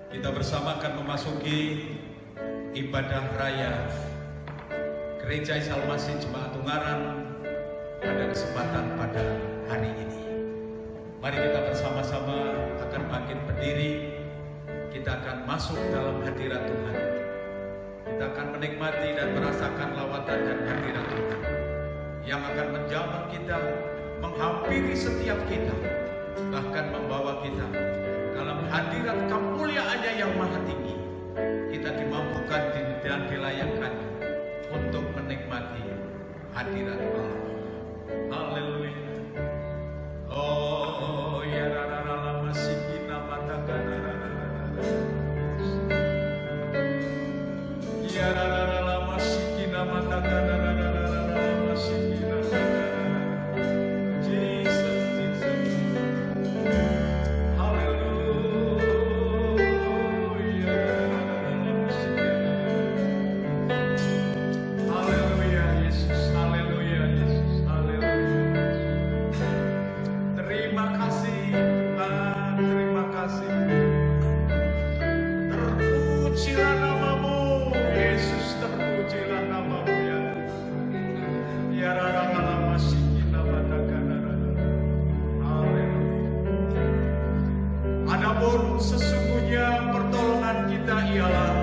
Kita bersama akan memasuki ibadah raya Gereja Isa Al-Masih Jemaat Ungaran pada kesempatan pada hari ini. Mari kita bersama-sama akan bangkit berdiri. Kita akan masuk dalam hadirat Tuhan. Kita akan menikmati dan merasakan lawatan dan hadirat Tuhan yang akan menjamah kita, menghampiri setiap kita, bahkan membawa kita dalam hadirat kemuliaannya yang maha tinggi. Kita dimampukan dan dilayakkan untuk menikmati hadirat Allah. Haleluya. Oh ya rarara masih kita matakan ya rarara masih kita matakan masih kita sesungguhnya pertolongan kita ialah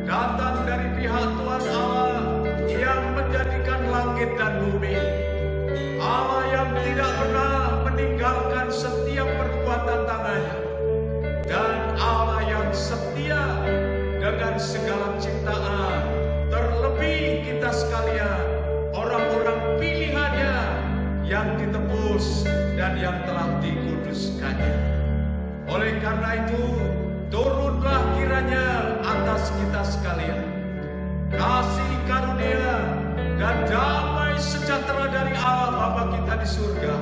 datang dari pihak Tuhan Allah yang menjadikan langit dan bumi, Allah yang tidak pernah meninggalkan setiap perbuatan tangannya, dan Allah yang setia dengan segala ciptaan, terlebih kita sekalian, orang-orang pilihannya yang ditebus dan yang telah dikuduskannya. Oleh karena itu, turunlah kiranya atas kita sekalian kasih karunia dan damai sejahtera dari Allah Bapa kita di surga,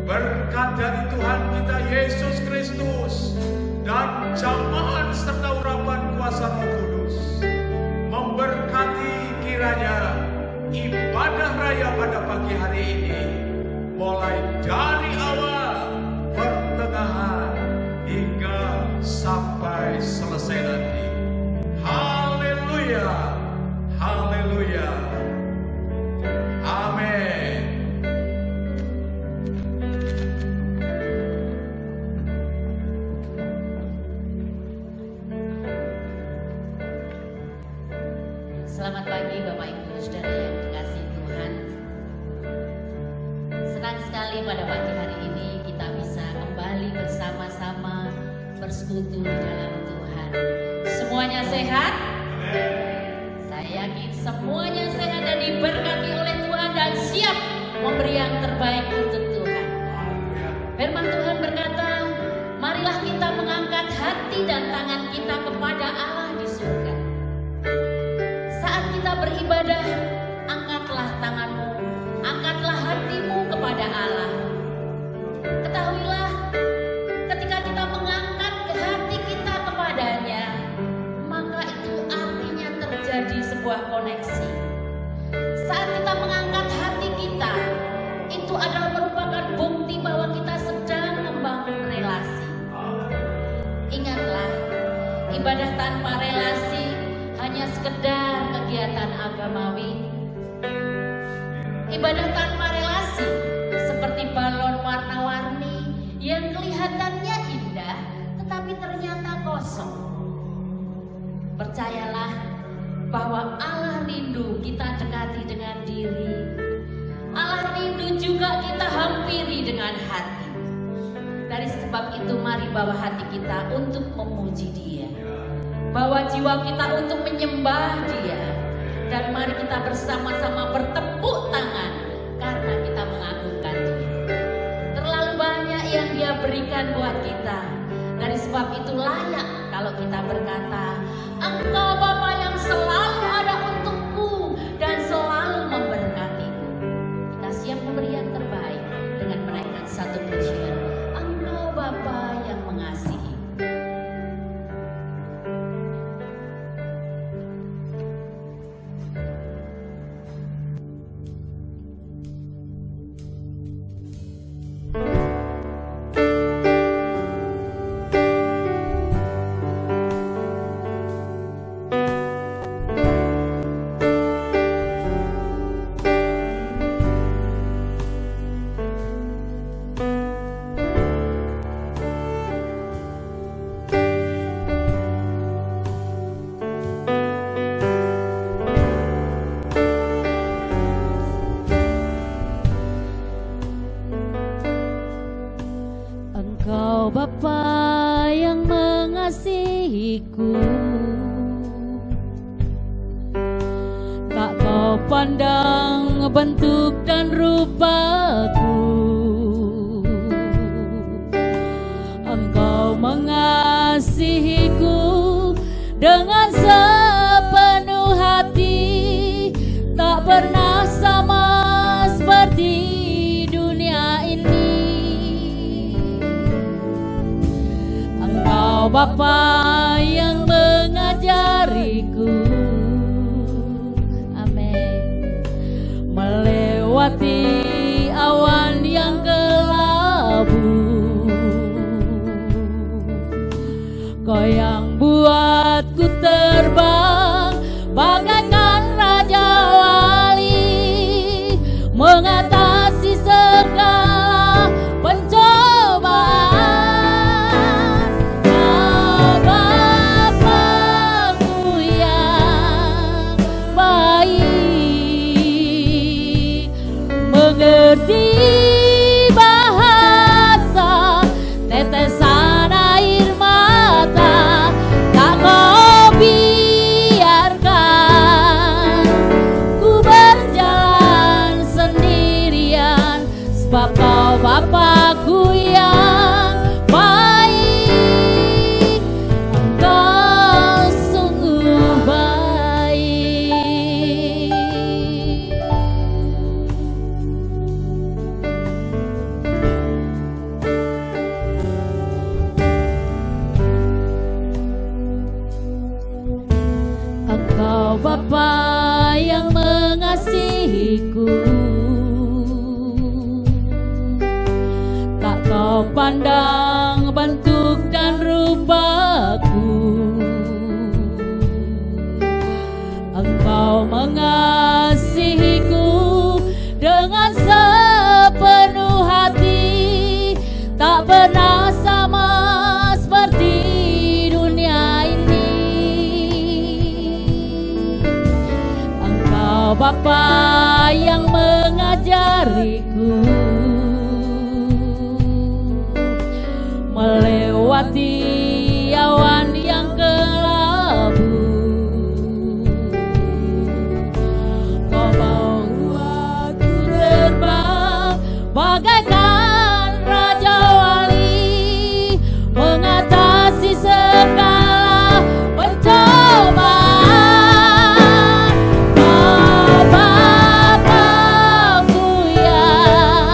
berkat dari Tuhan kita Yesus Kristus, dan jamahan serta urapan kuasa Roh Kudus memberkati kiranya ibadah raya pada pagi hari ini, mulai dari awal, pertengahan, hingga sampai selesai nanti. Haleluya, haleluya, amin. Selamat pagi Bapak Ibu Saudara yang dikasihi Tuhan. Senang sekali pada pagi hari ini kita bisa kembali bersama-sama bersekutu di dalam Tuhan. Semuanya sehat? Saya yakin semuanya sehat dan diberkati oleh Tuhan dan siap memberi yang terbaik untuk Tuhan. Firman Tuhan berkata, marilah kita mengangkat hati dan tangan kita kepada Allah di surga. Saat kita beribadah, angkatlah tanganmu, angkatlah hatimu kepada Allah. Ketahuilah, ketika kita mengangkat hati kita kepadanya, maka itu artinya terjadi sebuah koneksi. Saat kita mengangkat hati kita, itu adalah merupakan bukti bahwa kita sedang membangun relasi. Ingatlah, ibadah tanpa relasi hanya sekedar kegiatan agamawi. Ibadah tanpa relasi seperti balon warna-warni yang kelihatannya indah tetapi ternyata kosong. Percayalah bahwa Allah rindu kita dekati dengan diri. Allah rindu juga kita hampiri dengan hati. Dari sebab itu mari bawa hati kita untuk memuji Dia, bawa jiwa kita untuk menyembah Dia, dan mari kita bersama-sama bertepuk tangan karena kita mengagungkan Dia. Terlalu banyak yang Dia berikan buat kita. Dari sebab itu layak kalau kita berkata, Engkau Bapa yang selalu ada untukku dan selalu memberkatiku. Kita siap memberi yang terbaik dengan menaikkan satu pujian, Engkau Bapa yang mengasihi. kasihku, tak kau pandang bentuk dan rupaku. Engkau mengasihiku dengan sepenuh hati, tak pernah sama seperti dunia ini. Engkau Bapa yang mengajariku, amin, melewati awan yang kelabu. Kau yang buatku terbang bagaikan raja wali, mengatasi segala pencobaan. Bapa-Bapakku yang baik, mengerti bahasa tetesan air mata, tak kau biarkan ku berjalan sendirian, sebab kau Bapakku yang baik, engkau sungguh baik. Engkau Bapa yang mengasihiku, tak kau pandang bentuk dan rupaku. Engkau mengasihiku dengan sepenuh hati, tak pernah sama seperti dunia ini. Engkau Bapa yang mengajariku, melewati awan yang kelabu. Kau buatku terbang bagaikan raja wali, mengatasi segala pencobaan. Bapa-Bapakku yang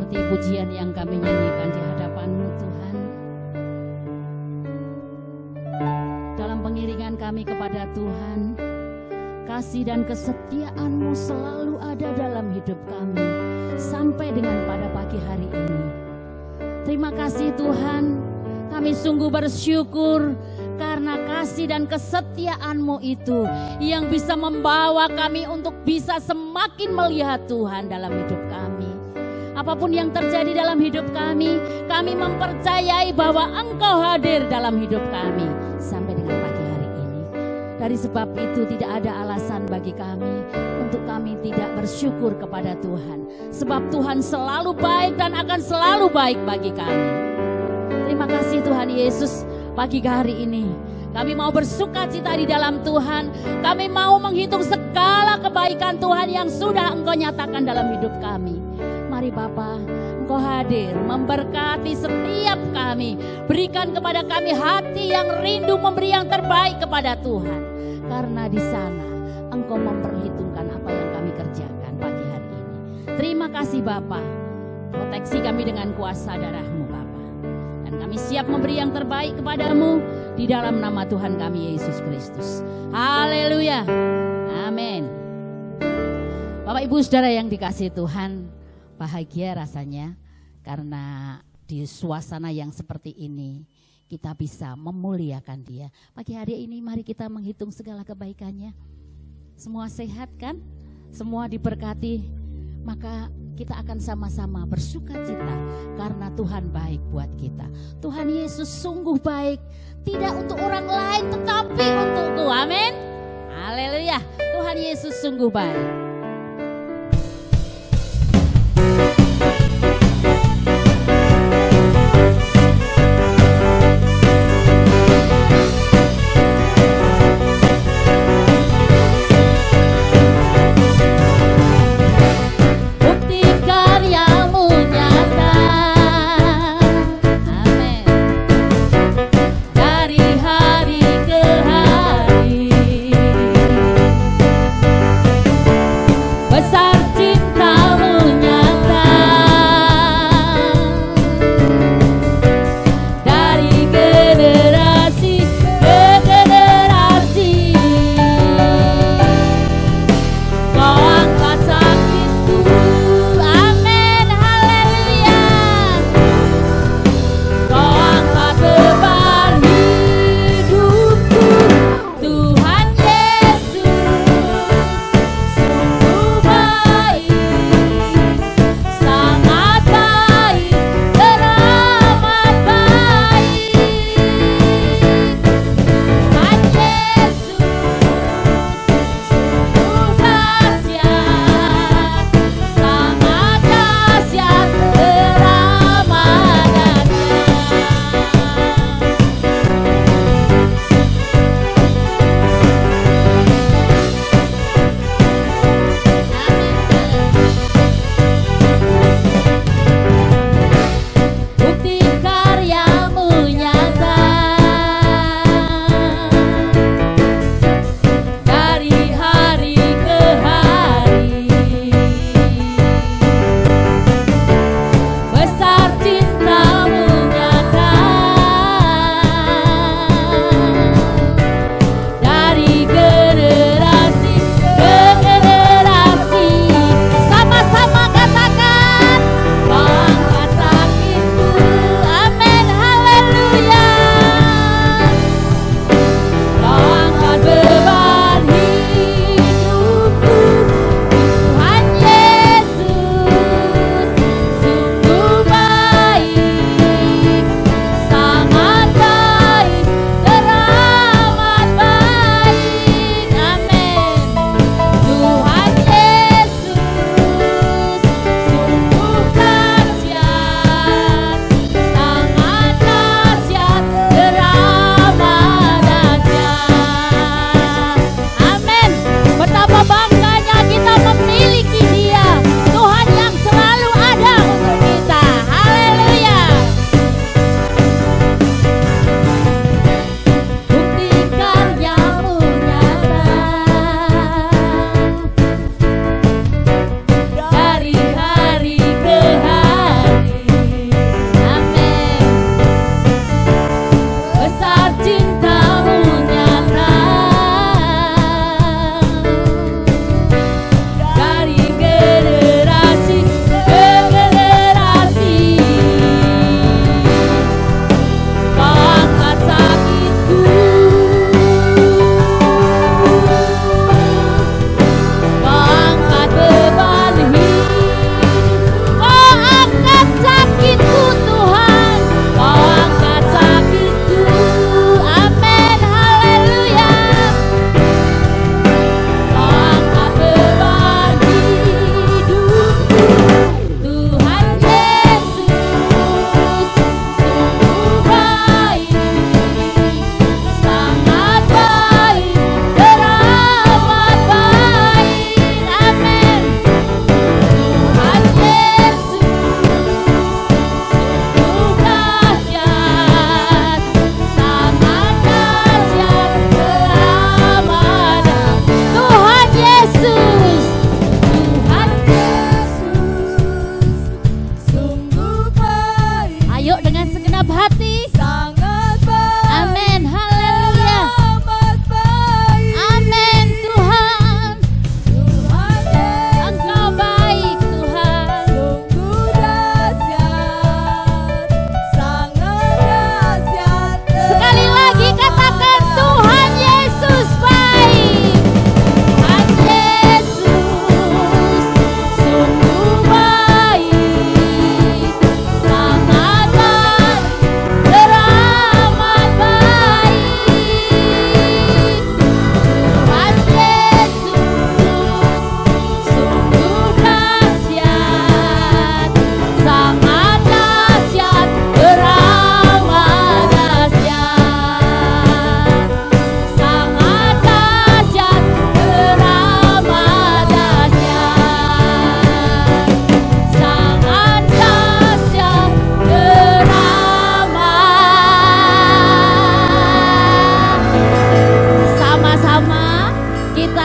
seperti pujian yang kami nyanyikan di hadapan-Mu Tuhan. Dalam pengiringan kami kepada Tuhan, kasih dan kesetiaan-Mu selalu ada dalam hidup kami sampai dengan pada pagi hari ini. Terima kasih Tuhan, kami sungguh bersyukur karena kasih dan kesetiaan-Mu itu yang bisa membawa kami untuk bisa semakin melihat Tuhan dalam hidup kami. Apapun yang terjadi dalam hidup kami mempercayai bahwa Engkau hadir dalam hidup kami sampai dengan pagi hari ini. Dari sebab itu tidak ada alasan bagi kami untuk kami tidak bersyukur kepada Tuhan. Sebab Tuhan selalu baik dan akan selalu baik bagi kami. Terima kasih Tuhan Yesus, pagi hari ini kami mau bersuka cita di dalam Tuhan. Kami mau menghitung segala kebaikan Tuhan yang sudah Engkau nyatakan dalam hidup kami. Mari Bapa, Engkau hadir memberkati setiap kami. Berikan kepada kami hati yang rindu memberi yang terbaik kepada Tuhan. Karena di sana Engkau memperhitungkan apa yang kami kerjakan pagi hari ini. Terima kasih Bapa, proteksi kami dengan kuasa darah-Mu Bapa. Dan kami siap memberi yang terbaik kepada-Mu di dalam nama Tuhan kami Yesus Kristus. Haleluya. Amin. Bapak Ibu Saudara yang dikasihi Tuhan, bahagia rasanya karena di suasana yang seperti ini kita bisa memuliakan Dia. Pagi hari ini mari kita menghitung segala kebaikannya. Semua sehat kan? Semua diberkati. Maka kita akan sama-sama bersuka cita karena Tuhan baik buat kita. Tuhan Yesus sungguh baik, tidak untuk orang lain tetapi untukku. Amin. Haleluya. Tuhan Yesus sungguh baik.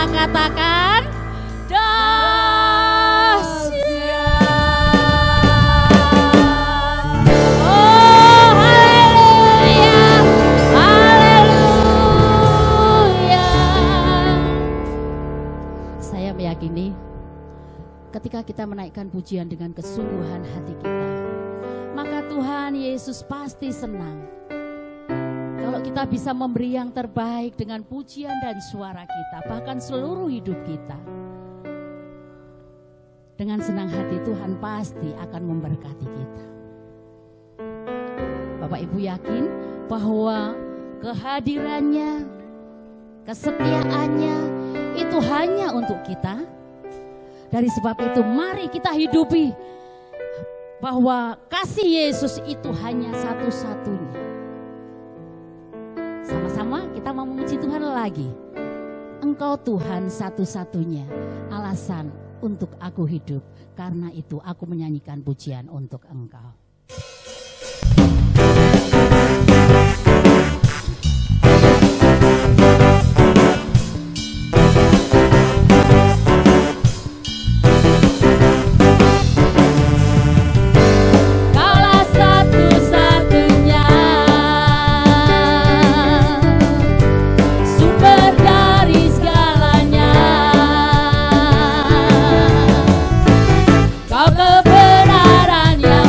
kita katakan dahsyat. Oh, haleluya, haleluya. Saya meyakini ketika kita menaikkan pujian dengan kesungguhan hati kita, maka Tuhan Yesus pasti senang kalau kita bisa memberi yang terbaik dengan pujian dan suara kita, bahkan seluruh hidup kita. Dengan senang hati Tuhan pasti akan memberkati kita. Bapak Ibu yakin bahwa kehadirannya, kesetiaannya itu hanya untuk kita. Dari sebab itu mari kita hidupi bahwa kasih Yesus itu hanya satu-satunya. Sama-sama kita mau memuji Tuhan lagi. Engkau Tuhan satu-satunya alasan untuk aku hidup. Karena itu aku menyanyikan pujian untuk Engkau. Kau kebenaran yang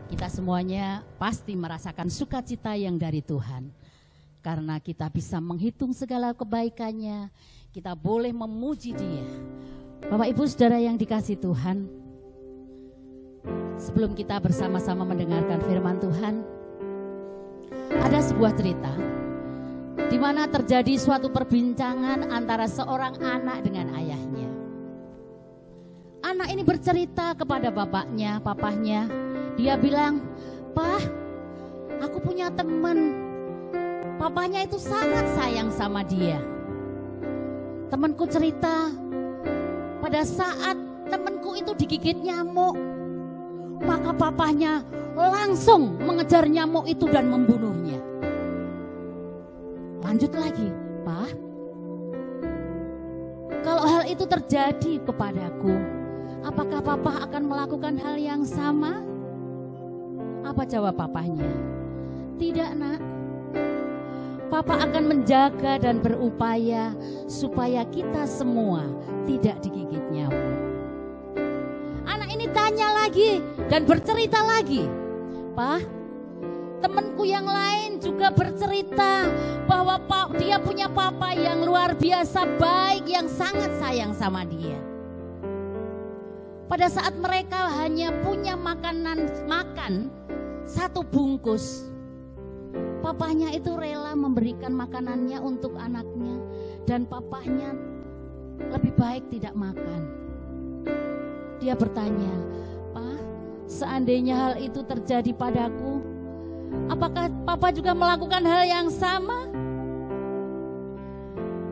Kita semuanya pasti merasakan sukacita yang dari Tuhan. Karena kita bisa menghitung segala kebaikannya, kita boleh memuji Dia. Bapak Ibu Saudara yang dikasihi Tuhan, sebelum kita bersama-sama mendengarkan firman Tuhan, ada sebuah cerita di mana terjadi suatu perbincangan antara seorang anak dengan ayahnya. Anak ini bercerita kepada papahnya. Dia bilang, "Pak, aku punya teman. Papanya itu sangat sayang sama dia. Temanku cerita, pada saat temanku itu digigit nyamuk, maka papanya langsung mengejar nyamuk itu dan membunuhnya." Lanjut lagi, "Pak, kalau hal itu terjadi kepadaku, apakah papa akan melakukan hal yang sama?" Apa jawab papahnya? "Tidak, Nak. Papa akan menjaga dan berupaya supaya kita semua tidak digigit nyamuk." Anak ini tanya lagi dan bercerita lagi, "Pak, temanku yang lain juga bercerita bahwa dia punya papa yang luar biasa baik, yang sangat sayang sama dia. Pada saat mereka hanya punya makan satu bungkus, papahnya itu rela memberikan makanannya untuk anaknya, dan papahnya lebih baik tidak makan." Dia bertanya, "Pak, seandainya hal itu terjadi padaku, apakah papa juga melakukan hal yang sama?"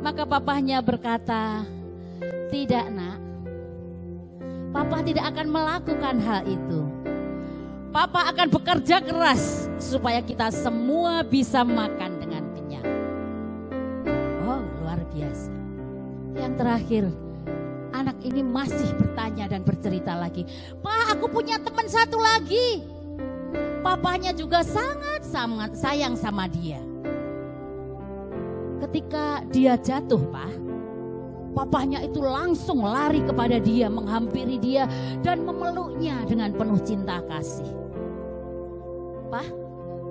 Maka papahnya berkata, "Tidak, Nak. Papa tidak akan melakukan hal itu. Papa akan bekerja keras supaya kita semua bisa makan dengan kenyang." Oh, luar biasa. Yang terakhir, anak ini masih bertanya dan bercerita lagi, "Pak, aku punya teman satu lagi. Papanya juga sangat sayang sama dia. Ketika dia jatuh, Pak, papahnya itu langsung lari kepada dia, menghampiri dia dan memeluknya dengan penuh cinta kasih. Pak,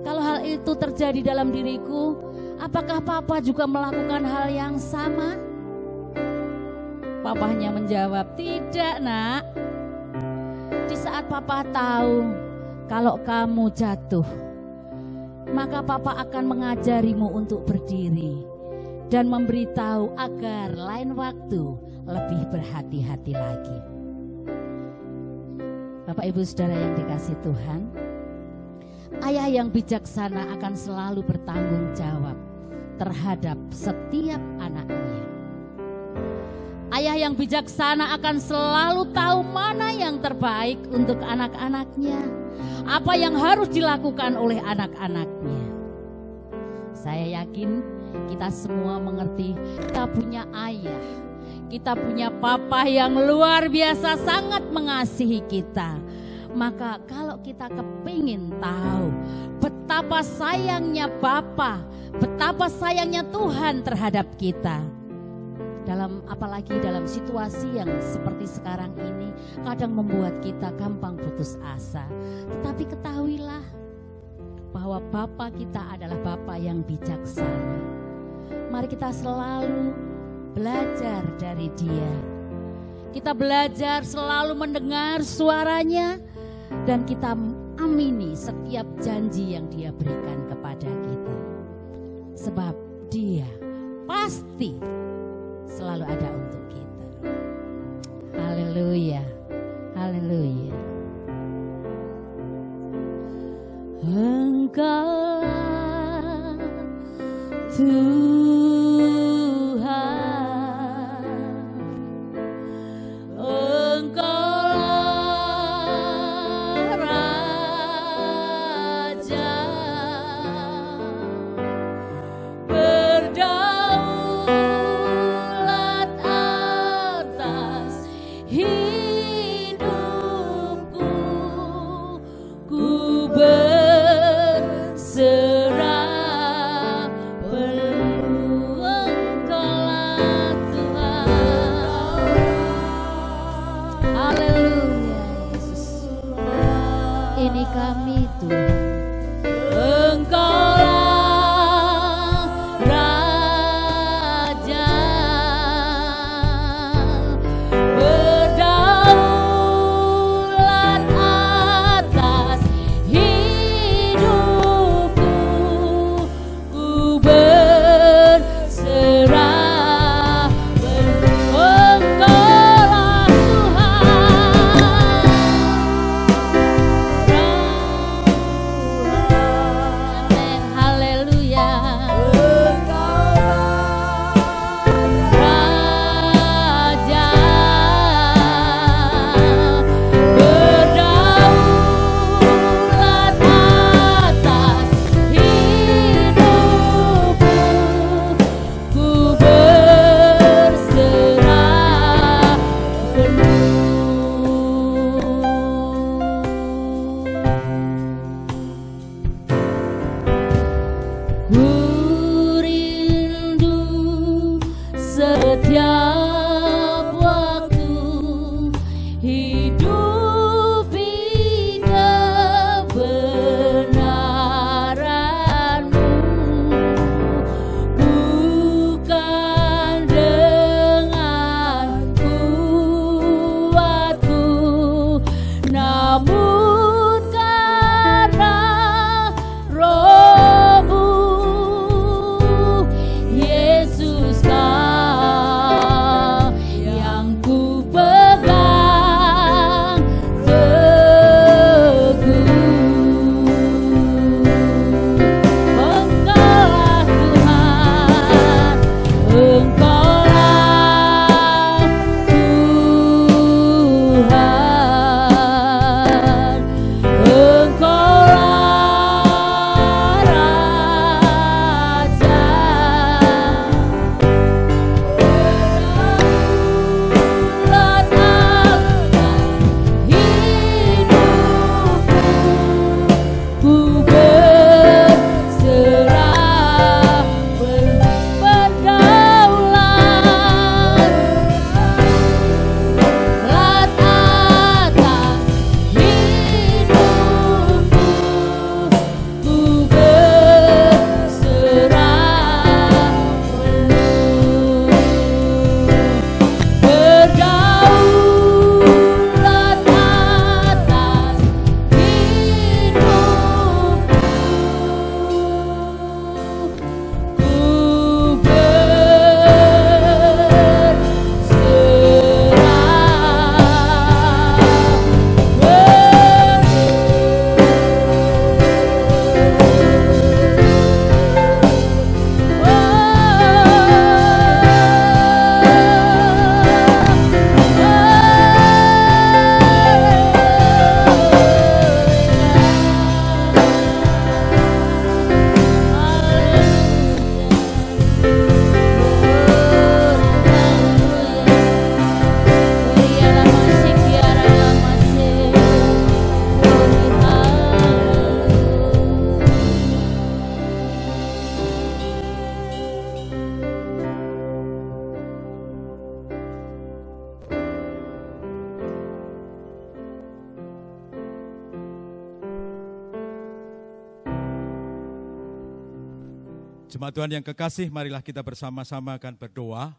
kalau hal itu terjadi dalam diriku, apakah papa juga melakukan hal yang sama?" Papahnya menjawab, "Tidak, Nak. Di saat papa tahu kalau kamu jatuh, maka papa akan mengajarimu untuk berdiri dan memberitahu agar lain waktu lebih berhati-hati lagi." Bapak Ibu Saudara yang dikasihi Tuhan, ayah yang bijaksana akan selalu bertanggung jawab terhadap setiap anaknya. Ayah yang bijaksana akan selalu tahu mana yang terbaik untuk anak-anaknya, apa yang harus dilakukan oleh anak-anaknya. Saya yakin kita semua mengerti, kita punya ayah, kita punya papa yang luar biasa sangat mengasihi kita. Maka kalau kita kepingin tahu betapa sayangnya Bapa, betapa sayangnya Tuhan terhadap kita, apalagi dalam situasi yang seperti sekarang ini, kadang membuat kita gampang putus asa. Tetapi ketahuilah bahwa Bapa kita adalah Bapa yang bijaksana. Mari kita selalu belajar dari Dia. Kita belajar selalu mendengar suaranya, dan kita amini setiap janji yang Dia berikan kepada kita. Sebab Dia pasti selalu ada untuk kita. Haleluya, haleluya. Engkaulah Tuhan, Engkaulah Raja, berdaulat atas hidupku, ku berserah penuh. ini kami Tuhan. Engkaulah Raja, berdaulat atas hidupku, ku berserah. Engkaulah Tuhan. Haleluya. Raja, berdaulat atas hidupku, ku berserah penuh. Ku rindu setiap waktu hidup di kebenaran-Mu, bukan dengan kuatku, namun karena Roh-Mu. Yesus, Kau yang ku pegang teguh. Engkaulah Tuhan, Engkaulah Tuhan, Engkaulah Raja, berdaulat atas hidupku, ku berserah berdaulat atas hidupku, ku berserah penuh. Berdaulat atas hidupku, ku Jemaat Tuhan yang kekasih, marilah kita bersama-sama akan berdoa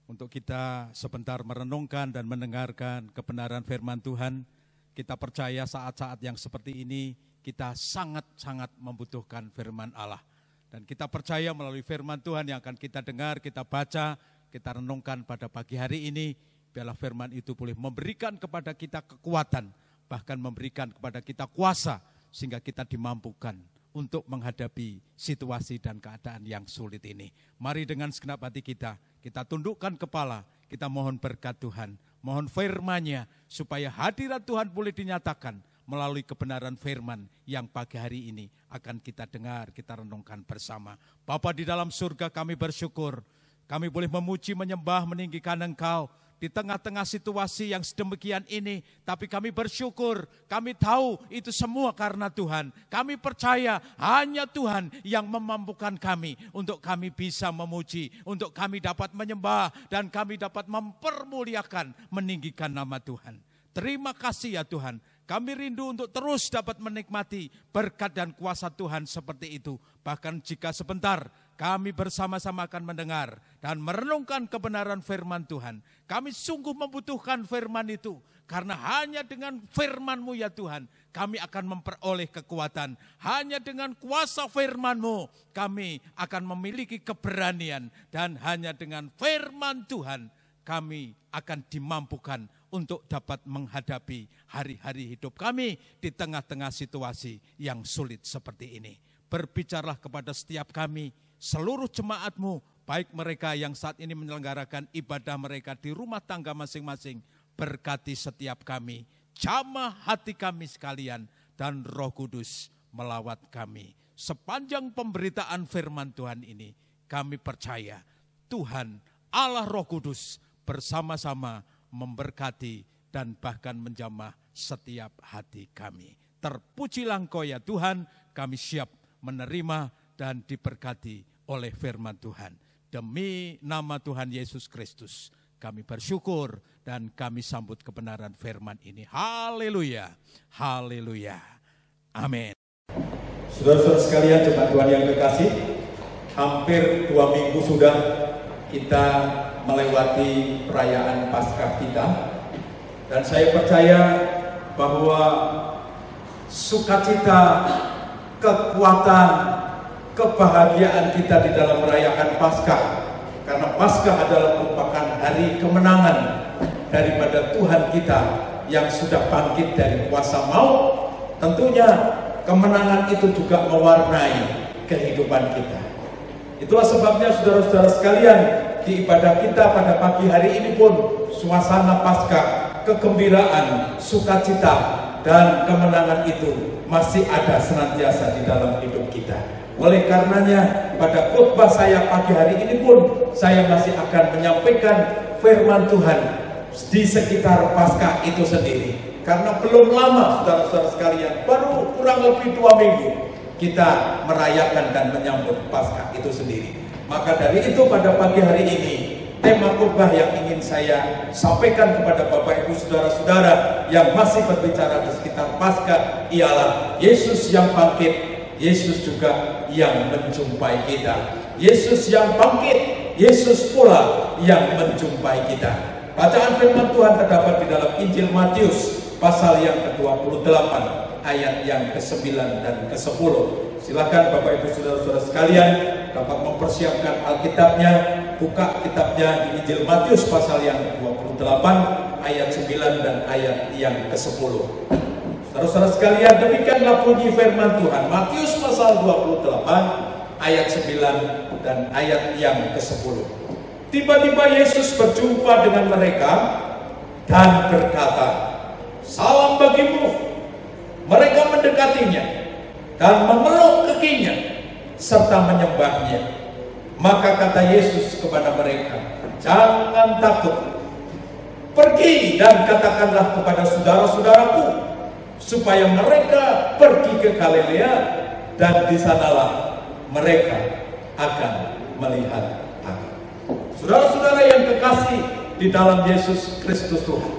untuk kita sebentar merenungkan dan mendengarkan kebenaran firman Tuhan. Kita percaya saat-saat yang seperti ini kita sangat-sangat membutuhkan firman Allah. Dan kita percaya melalui firman Tuhan yang akan kita dengar, kita baca, kita renungkan pada pagi hari ini, biarlah firman itu boleh memberikan kepada kita kekuatan, bahkan memberikan kepada kita kuasa, sehingga kita dimampukan untuk menghadapi situasi dan keadaan yang sulit ini. Mari dengan segenap hati kita tundukkan kepala, kita mohon berkat Tuhan, mohon firman-Nya, supaya hadirat Tuhan boleh dinyatakan melalui kebenaran firman yang pagi hari ini akan kita dengar, kita renungkan bersama. Bapa di dalam surga, kami bersyukur, kami boleh memuji, menyembah, meninggikan Engkau, di tengah-tengah situasi yang sedemikian ini, tapi kami bersyukur, kami tahu itu semua karena Tuhan. Kami percaya hanya Tuhan yang memampukan kami untuk kami bisa memuji, untuk kami dapat menyembah, dan kami dapat mempermuliakan, meninggikan nama Tuhan. Terima kasih ya Tuhan, Kami rindu untuk terus dapat menikmati berkat dan kuasa Tuhan seperti itu. Bahkan jika sebentar kami bersama-sama akan mendengar dan merenungkan kebenaran firman Tuhan. Kami sungguh membutuhkan firman itu. Karena hanya dengan firman-Mu ya Tuhan, kami akan memperoleh kekuatan. Hanya dengan kuasa firman-Mu, kami akan memiliki keberanian. Dan hanya dengan firman Tuhan, kami akan dimampukan untuk dapat menghadapi hari-hari hidup kami di tengah-tengah situasi yang sulit seperti ini. Berbicaralah kepada setiap kami, seluruh jemaat-Mu, baik mereka yang saat ini menyelenggarakan ibadah mereka di rumah tangga masing-masing. Berkati setiap kami, jamah hati kami sekalian, dan Roh Kudus melawat kami. Sepanjang pemberitaan firman Tuhan ini, kami percaya Tuhan Allah Roh Kudus bersama-sama memberkati dan bahkan menjamah setiap hati kami. Terpujilah Engkau ya Tuhan, kami siap menerima dan diberkati oleh firman Tuhan. Demi nama Tuhan Yesus Kristus, kami bersyukur dan kami sambut kebenaran firman ini. Haleluya, haleluya, amin. Saudara-saudara sekalian, jemaat Tuhan yang terkasih, hampir 2 minggu sudah kita melewati perayaan Paskah kita. Dan saya percaya bahwa sukacita, kekuatan, kebahagiaan kita di dalam merayakan Paskah. Karena Paskah adalah merupakan hari kemenangan daripada Tuhan kita yang sudah bangkit dari kuasa maut. Tentunya kemenangan itu juga mewarnai kehidupan kita. Itulah sebabnya saudara-saudara sekalian, di ibadah kita pada pagi hari ini pun suasana Paskah, kegembiraan, sukacita, dan kemenangan itu masih ada senantiasa di dalam hidup kita. Oleh karenanya pada khotbah saya pagi hari ini pun saya masih akan menyampaikan firman Tuhan di sekitar Paskah itu sendiri. Karena belum lama saudara-saudara sekalian, baru kurang lebih 2 minggu kita merayakan dan menyambut Paskah itu sendiri. Maka dari itu pada pagi hari ini tema khotbah yang ingin saya sampaikan kepada Bapak Ibu saudara-saudara yang masih berbicara di sekitar Paskah ialah Yesus yang bangkit, Yesus juga yang menjumpai kita. Yesus yang bangkit, Yesus pula yang menjumpai kita. Bacaan firman Tuhan terdapat di dalam Injil Matius pasal yang ke-28 ayat yang ke-9 dan ke-10. Silakan Bapak Ibu saudara-saudara sekalian dapat mempersiapkan Alkitabnya, buka kitabnya di Injil Matius pasal yang ke-28 ayat 9 dan ayat yang ke-10. Saudara-saudara sekalian, demikianlah bunyi firman Tuhan. Matius pasal 28 ayat 9 dan ayat yang ke-10. Tiba-tiba Yesus berjumpa dengan mereka dan berkata, "Salam bagimu." Mereka mendekatinya dan memeluk kakinya serta menyembahnya. Maka kata Yesus kepada mereka, "Jangan takut. Pergi dan katakanlah kepada saudara-saudaraku supaya mereka pergi ke Galilea, dan di sanalah mereka akan melihat aku." Saudara-saudara yang kekasih di dalam Yesus Kristus Tuhan,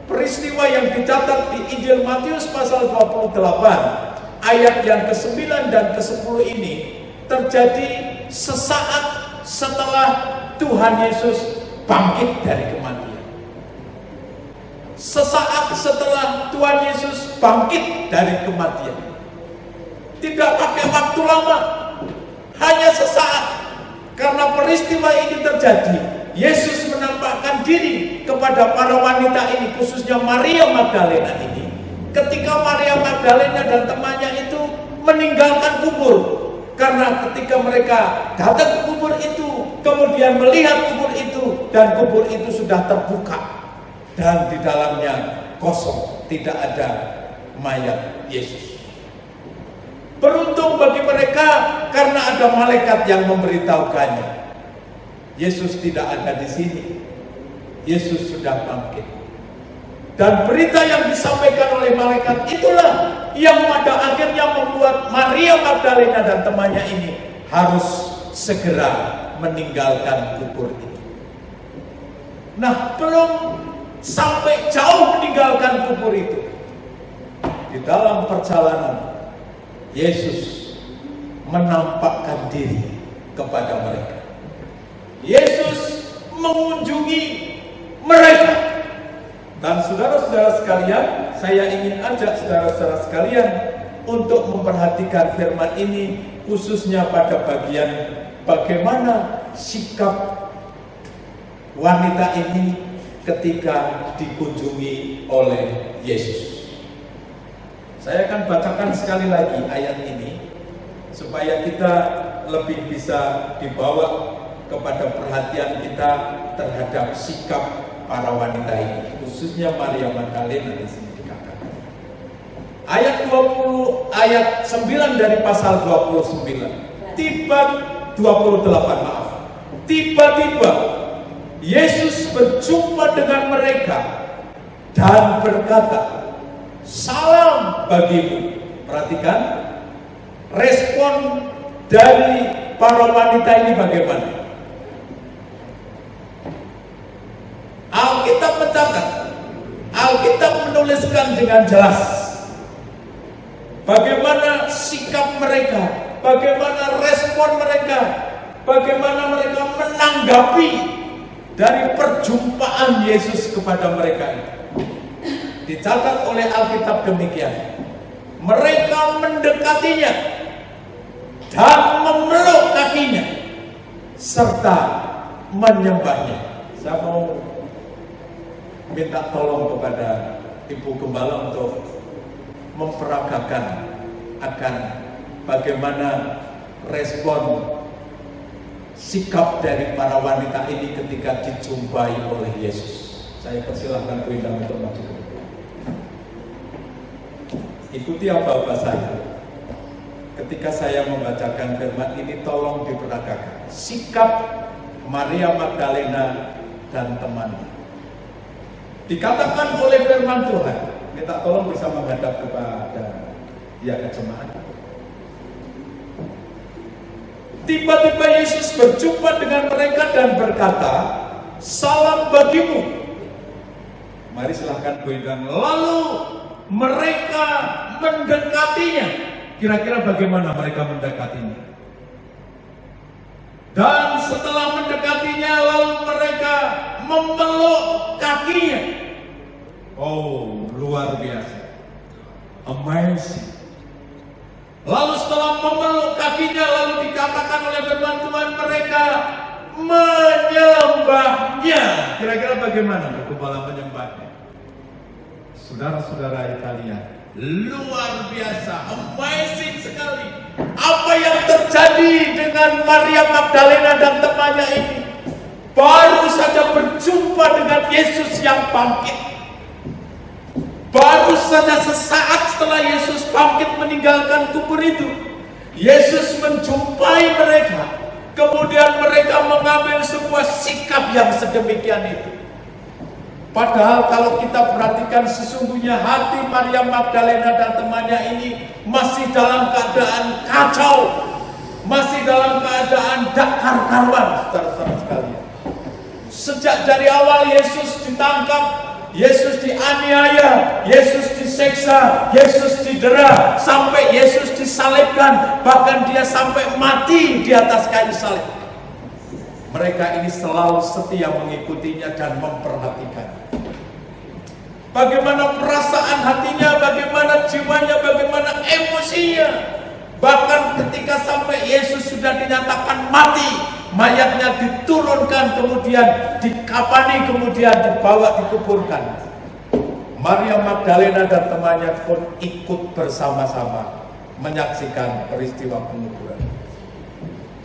peristiwa yang dicatat di Injil Matius pasal 28 ayat yang ke-9 dan ke-10 ini terjadi sesaat setelah Tuhan Yesus bangkit dari kematian. Sesaat setelah Tuhan Yesus bangkit dari kematian. Tidak pakai waktu lama, hanya sesaat. Karena peristiwa ini terjadi, Yesus menampakkan diri kepada para wanita ini, khususnya Maria Magdalena ini. Ketika Maria Magdalena dan temannya itu meninggalkan kubur, karena ketika mereka datang ke kubur itu, kemudian melihat kubur itu, dan kubur itu sudah terbuka, dan di dalamnya kosong, tidak ada mayat Yesus. Beruntung bagi mereka karena ada malaikat yang memberitahukannya, Yesus tidak ada di sini. Yesus sudah bangkit. Dan berita yang disampaikan oleh malaikat itulah yang pada akhirnya membuat Maria Magdalena dan temannya ini harus segera meninggalkan kubur itu. Nah, belum sampai jauh meninggalkan kubur itu, di dalam perjalanan Yesus menampakkan diri kepada mereka. Yesus mengunjungi mereka. Dan saudara-saudara sekalian, saya ingin ajak saudara-saudara sekalian untuk memperhatikan firman ini, khususnya pada bagian bagaimana sikap wanita ini ketika dikunjungi oleh Yesus. Saya akan bacakan sekali lagi ayat ini supaya kita lebih bisa dibawa kepada perhatian kita terhadap sikap para wanita ini, khususnya Maria Magdalena di sini dikatakan. Ayat 9 dari pasal 29. Tiba-tiba Yesus berjumpa dengan mereka dan berkata, "Salam bagimu." Perhatikan respon dari para wanita ini bagaimana. Alkitab mencatat, Alkitab menuliskan dengan jelas bagaimana sikap mereka, bagaimana respon mereka, bagaimana mereka menanggapi dari perjumpaan Yesus kepada mereka itu. Dicatat oleh Alkitab demikian. Mereka mendekatinya dan memeluk kakinya serta menyembahnya. Saya mau minta tolong kepada Ibu Gembala untuk memperagakan akan bagaimana respon sikap dari para wanita ini ketika dijumpai oleh Yesus. Saya persilahkan Bu Indah untuk maju ke depan. Ikuti apa saya. Ketika saya membacakan firman ini, tolong diperagakan sikap Maria Magdalena dan temannya. Dikatakan oleh firman Tuhan, minta tolong bisa menghadap kepada jemaat. Tiba-tiba Yesus berjumpa dengan mereka dan berkata, "Salam bagimu." Mari silahkan goyang. Lalu mereka mendekatinya. Kira-kira bagaimana mereka mendekatinya? Dan setelah mendekatinya, lalu mereka memeluk kakinya. Oh, luar biasa. Amazing. Lalu setelah memeluk kakinya, lalu dikatakan oleh firman Tuhan, mereka menyembahnya. Kira-kira bagaimana Gembala menyembahnya? Saudara-saudara kalian, luar biasa, amazing sekali. Apa yang terjadi dengan Maria Magdalena dan temannya ini? Baru saja berjumpa dengan Yesus yang bangkit. Baru saja sesaat setelah Yesus bangkit meninggalkan kubur itu, Yesus menjumpai mereka. Kemudian mereka mengambil sebuah sikap yang sedemikian itu. Padahal kalau kita perhatikan, sesungguhnya hati Maria Magdalena dan temannya ini masih dalam keadaan kacau, masih dalam keadaan tak karu-karuan, saudara-saudara sekalian. Sejak dari awal Yesus ditangkap, Yesus dianiaya, Yesus diseksa, Yesus didera, sampai Yesus disalibkan, bahkan dia sampai mati di atas kayu salib. Mereka ini selalu setia mengikutinya dan memperhatikan bagaimana perasaan hatinya, bagaimana jiwanya, bagaimana emosinya. Bahkan ketika sampai Yesus sudah dinyatakan mati, mayatnya diturunkan, kemudian dikapani, kemudian dibawa dikuburkan. Maria Magdalena dan temannya pun ikut bersama-sama menyaksikan peristiwa penguburan.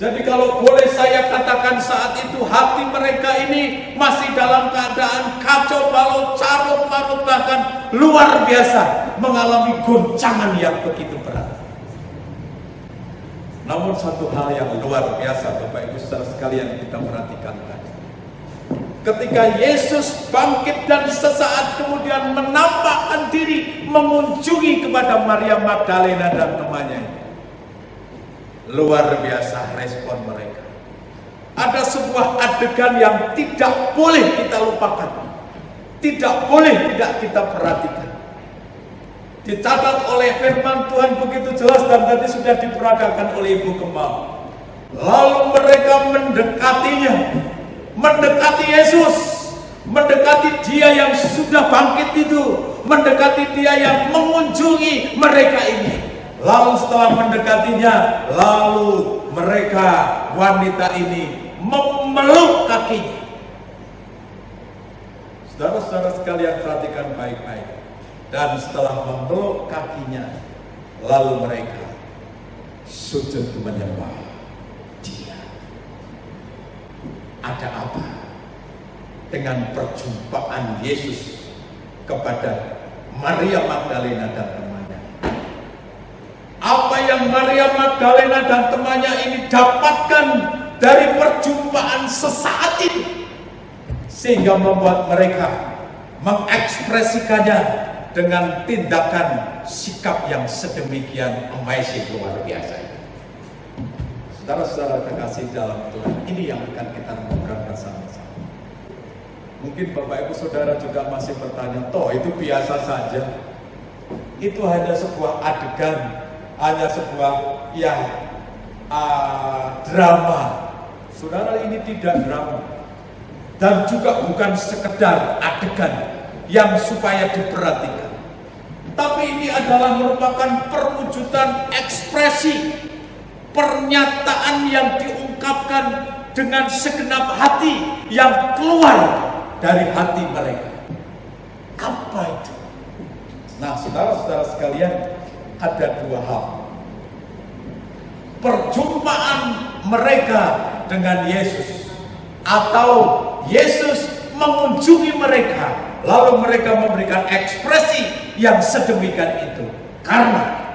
Jadi kalau boleh saya katakan, saat itu hati mereka ini masih dalam keadaan kacau balau, carut marut, bahkan luar biasa, mengalami goncangan yang begitu berat. Namun satu hal yang luar biasa Bapak Ibu saudara sekalian kita perhatikan tadi. Ketika Yesus bangkit dan sesaat kemudian menampakkan diri mengunjungi kepada Maria Magdalena dan temannya ini, luar biasa respon mereka. Ada sebuah adegan yang tidak boleh kita lupakan, tidak boleh tidak kita perhatikan. Dicatat oleh firman Tuhan begitu jelas dan tadi sudah diperagakan oleh Ibu Kemal. Lalu mereka mendekatinya, mendekati Yesus, mendekati Dia yang sudah bangkit itu, mendekati Dia yang mengunjungi mereka ini. Lalu setelah mendekatinya, lalu mereka, wanita ini memeluk kakinya. Saudara-saudara sekalian, perhatikan baik-baik. Dan setelah memeluk kakinya, lalu mereka sujud menyembah Dia. Ada apa dengan perjumpaan Yesus kepada Maria Magdalena dan temannya? Apa yang Maria Magdalena dan temannya ini dapatkan dari perjumpaan sesaat itu, sehingga membuat mereka mengekspresikannya dengan tindakan sikap yang sedemikian amazing, luar biasa itu. Saudara-saudara kekasih dalam Tuhan, ini yang akan kita renungkan bersama-sama. Mungkin Bapak Ibu Saudara juga masih bertanya, toh itu biasa saja. Itu hanya sebuah adegan, hanya sebuah drama. Saudara, ini tidak drama. Dan juga bukan sekedar adegan yang supaya diperhatikan. Tapi ini adalah merupakan perwujudan ekspresi, pernyataan yang diungkapkan dengan segenap hati yang keluar dari hati mereka. Apa itu? Nah, saudara-saudara sekalian, ada dua hal. Perjumpaan mereka dengan Yesus, atau Yesus mengunjungi mereka, lalu mereka memberikan ekspresi yang sedemikian itu. Karena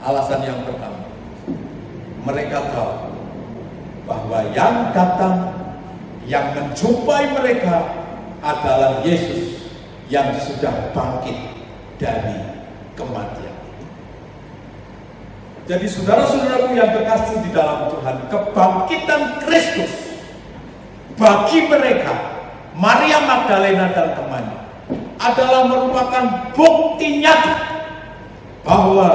alasan yang pertama, mereka tahu bahwa yang datang, yang menjumpai mereka adalah Yesus yang sudah bangkit dari kematian. Jadi saudara-saudaraku yang kekasih di dalam Tuhan, kebangkitan Kristus bagi mereka, Maria Magdalena dan temannya, adalah merupakan bukti nyata bahwa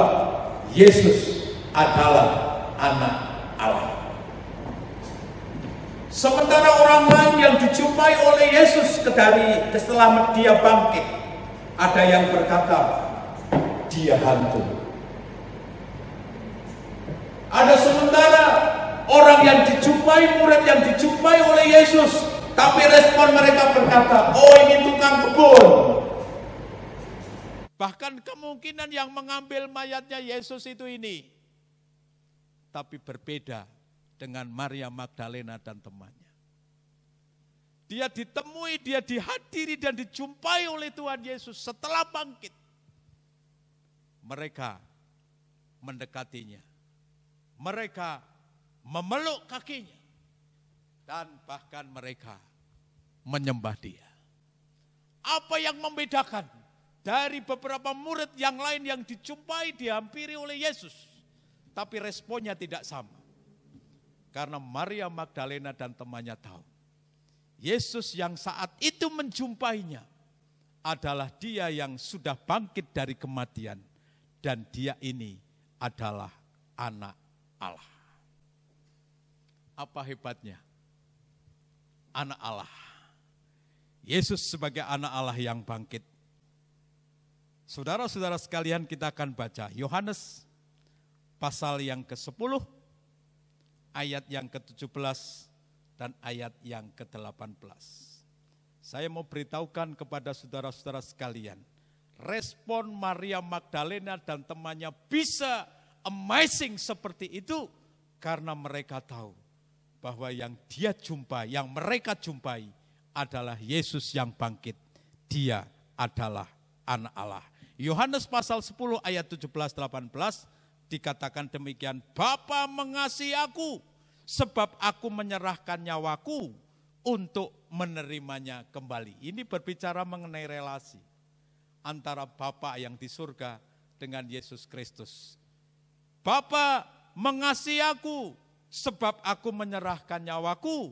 Yesus adalah anak Allah. Sementara orang lain yang dijumpai oleh Yesus setelah Dia bangkit, ada yang berkata, Dia hantu. Ada sementara orang yang dijumpai, murid yang dijumpai oleh Yesus, tapi respon mereka berkata, oh ini tukang kebun. Bahkan kemungkinan yang mengambil mayatnya Yesus itu ini. Tapi berbeda dengan Maria Magdalena dan temannya. Dia ditemui, dia dihadiri dan dijumpai oleh Tuhan Yesus setelah bangkit. Mereka mendekatinya. Mereka memeluk kakinya. Dan bahkan mereka menyembah Dia. Apa yang membedakan dari beberapa murid yang lain yang dijumpai, dihampiri oleh Yesus, tapi responnya tidak sama? Karena Maria Magdalena dan temannya tahu, Yesus yang saat itu menjumpainya adalah Dia yang sudah bangkit dari kematian, dan Dia ini adalah anak Allah. Apa hebatnya? Anak Allah. Yesus sebagai anak Allah yang bangkit. Saudara-saudara sekalian, kita akan baca Yohanes pasal yang ke-10, ayat yang ke-17 dan ayat yang ke-18. Saya mau beritahukan kepada saudara-saudara sekalian, respon Maria Magdalena dan temannya bisa amazing seperti itu karena mereka tahu bahwa yang dia jumpai, yang mereka jumpai adalah Yesus yang bangkit. Dia adalah anak Allah. Yohanes pasal 10 ayat 17-18 dikatakan demikian, Bapa mengasihi aku sebab aku menyerahkan nyawaku untuk menerimanya kembali. Ini berbicara mengenai relasi antara Bapa yang di surga dengan Yesus Kristus. Bapa mengasihi aku sebab aku menyerahkan nyawaku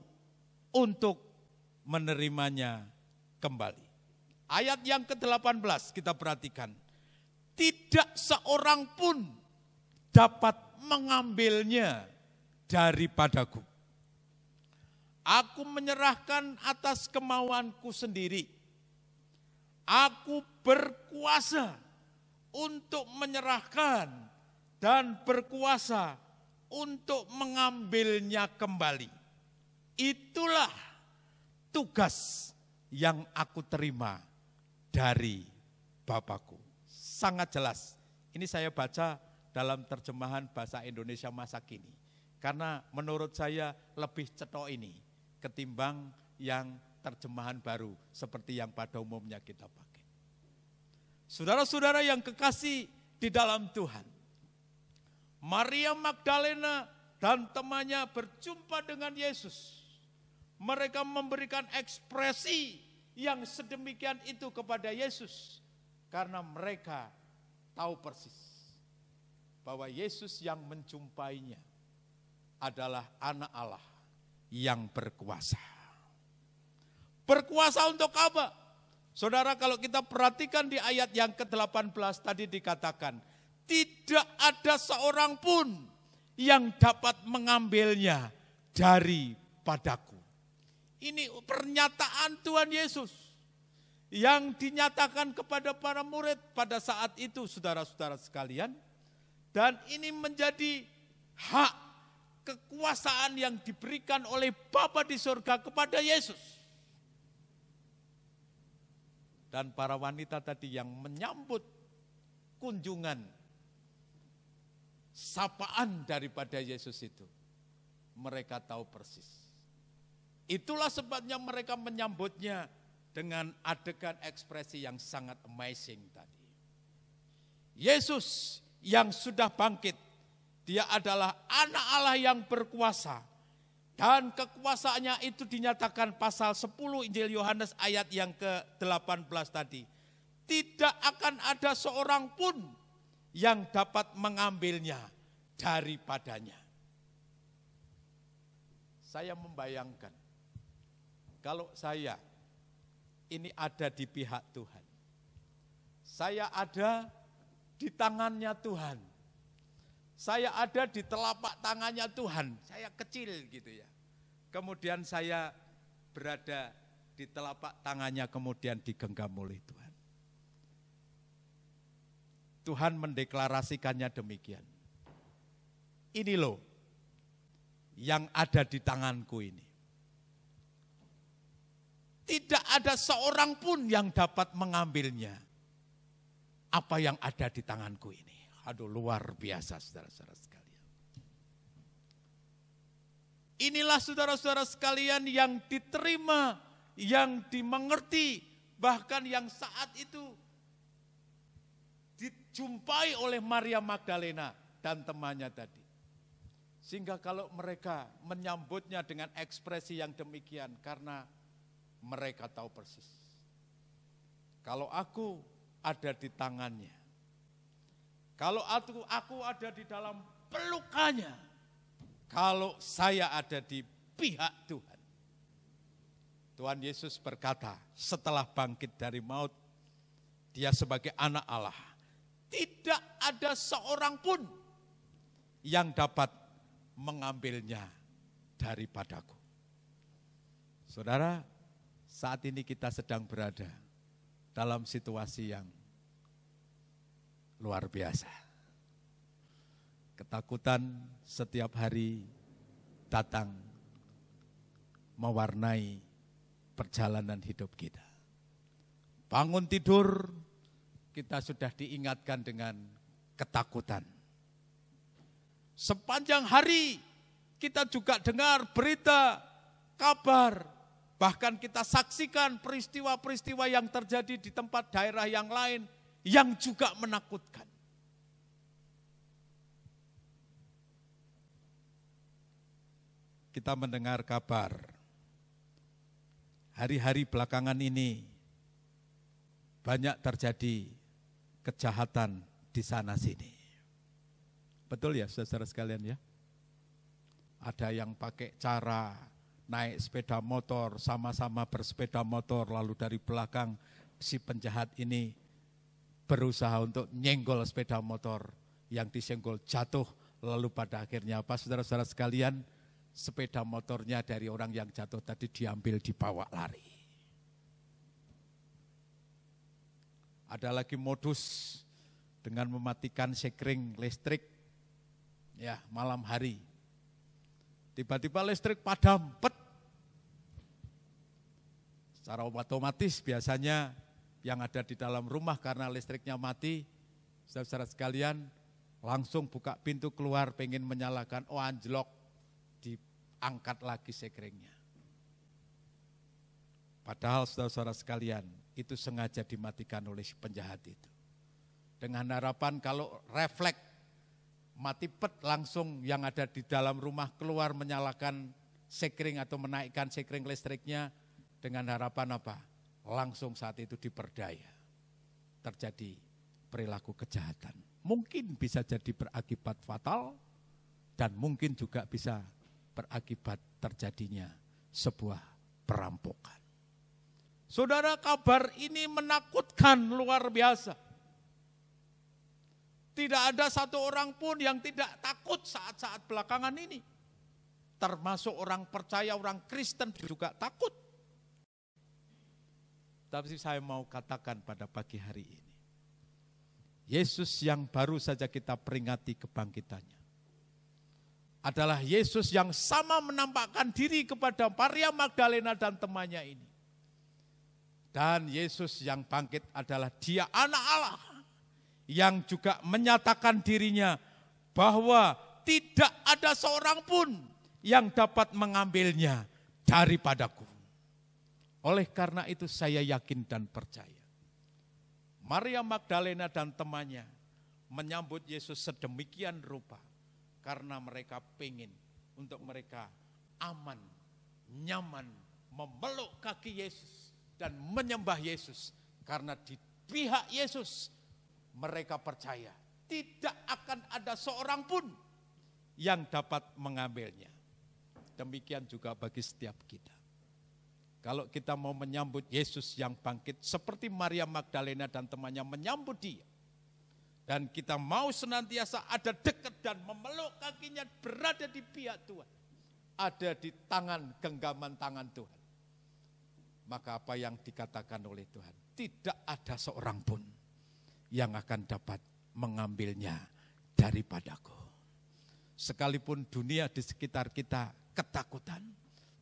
untuk menerimanya kembali. Ayat yang ke-18 kita perhatikan. Tidak tidak seorang pun dapat mengambilnya daripadaku. Aku menyerahkan atas kemauanku sendiri. Aku berkuasa untuk menyerahkan dan berkuasa untuk mengambilnya kembali. Itulah tugas yang aku terima dari Bapakku. Sangat jelas. Ini saya baca dalam terjemahan bahasa Indonesia masa kini. Karena menurut saya lebih cetok ini ketimbang yang terjemahan baru seperti yang pada umumnya kita pakai. Saudara-saudara yang kekasih di dalam Tuhan, Maria Magdalena dan temannya berjumpa dengan Yesus. Mereka memberikan ekspresi yang sedemikian itu kepada Yesus karena mereka tahu persis bahwa Yesus yang menjumpainya adalah anak Allah yang berkuasa. Berkuasa untuk apa? Saudara, kalau kita perhatikan di ayat yang ke-18 tadi dikatakan, tidak ada seorang pun yang dapat mengambilnya daripadaku. Ini pernyataan Tuhan Yesus yang dinyatakan kepada para murid pada saat itu, saudara-saudara sekalian. Dan ini menjadi hak kekuasaan yang diberikan oleh Bapa di surga kepada Yesus. Dan para wanita tadi yang menyambut kunjungan sapaan daripada Yesus itu, mereka tahu persis. Itulah sebabnya mereka menyambutnya dengan adegan ekspresi yang sangat amazing tadi. Yesus yang sudah bangkit, dia adalah anak Allah yang berkuasa. Dan kekuasaannya itu dinyatakan pasal 10 Injil Yohanes ayat yang ke-18 tadi. Tidak akan ada seorang pun yang dapat mengambilnya daripadanya. Saya membayangkan, kalau saya ini ada di pihak Tuhan, saya ada di tangannya Tuhan, saya ada di telapak tangannya Tuhan, saya kecil gitu ya. Kemudian saya berada di telapak tangannya, kemudian digenggam oleh Tuhan. Tuhan mendeklarasikannya demikian. Ini loh yang ada di tanganku ini. Tidak ada seorang pun yang dapat mengambilnya apa yang ada di tanganku ini. Aduh, luar biasa saudara-saudara sekalian. Inilah saudara-saudara sekalian yang diterima, yang dimengerti, bahkan yang saat itu dijumpai oleh Maria Magdalena dan temannya tadi. Sehingga kalau mereka menyambutnya dengan ekspresi yang demikian, karena mereka tahu persis. Kalau aku ada di tangannya, kalau aku ada di dalam pelukannya, kalau saya ada di pihak Tuhan. Tuhan Yesus berkata setelah bangkit dari maut, dia sebagai anak Allah, tidak ada seorang pun yang dapat mengambilnya daripadaku. Saudara, saat ini kita sedang berada dalam situasi yang luar biasa. Ketakutan setiap hari datang mewarnai perjalanan hidup kita. Bangun tidur, kita sudah diingatkan dengan ketakutan. Sepanjang hari kita juga dengar berita, kabar, bahkan kita saksikan peristiwa-peristiwa yang terjadi di tempat daerah yang lain yang juga menakutkan. Kita mendengar kabar, hari-hari belakangan ini banyak terjadi kejahatan di sana sini. Betul ya saudara sekalian ya? Ada yang pakai cara naik sepeda motor, sama-sama bersepeda motor, lalu dari belakang si penjahat ini berusaha untuk nyenggol sepeda motor, yang disenggol jatuh, lalu pada akhirnya apa saudara-saudara sekalian, sepeda motornya dari orang yang jatuh tadi diambil dibawa lari. Ada lagi modus dengan mematikan sekring listrik ya malam hari. Tiba-tiba listrik padam, pet. Secara otomatis biasanya yang ada di dalam rumah karena listriknya mati, saudara-saudara sekalian langsung buka pintu keluar pengen menyalakan, oh anjlok, diangkat lagi sekringnya. Padahal saudara-saudara sekalian itu sengaja dimatikan oleh si penjahat itu. Dengan harapan kalau refleks mati pet langsung yang ada di dalam rumah keluar menyalakan sekring atau menaikkan sekring listriknya dengan harapan apa? Langsung saat itu diperdaya. Terjadi perilaku kejahatan. Mungkin bisa jadi berakibat fatal dan mungkin juga bisa berakibat terjadinya sebuah perampokan. Saudara, kabar ini menakutkan luar biasa. Tidak ada satu orang pun yang tidak takut saat-saat belakangan ini. Termasuk orang percaya, orang Kristen juga takut. Tapi saya mau katakan pada pagi hari ini, Yesus yang baru saja kita peringati kebangkitannya adalah Yesus yang sama menampakkan diri kepada Maria Magdalena dan temannya ini. Dan Yesus yang bangkit adalah Dia anak Allah yang juga menyatakan dirinya bahwa tidak ada seorang pun yang dapat mengambilnya daripadaku. Oleh karena itu saya yakin dan percaya. Maria Magdalena dan temannya menyambut Yesus sedemikian rupa. Karena mereka pengen untuk mereka aman, nyaman, memeluk kaki Yesus dan menyembah Yesus. Karena di pihak Yesus mereka percaya tidak akan ada seorang pun yang dapat mengambilnya. Demikian juga bagi setiap kita. Kalau kita mau menyambut Yesus yang bangkit seperti Maria Magdalena dan temannya menyambut Dia. Dan kita mau senantiasa ada dekat dan memeluk kakinya berada di pihak Tuhan. Ada di tangan, genggaman tangan Tuhan. Maka apa yang dikatakan oleh Tuhan, tidak ada seorang pun yang akan dapat mengambilnya daripadaku. Sekalipun dunia di sekitar kita ketakutan,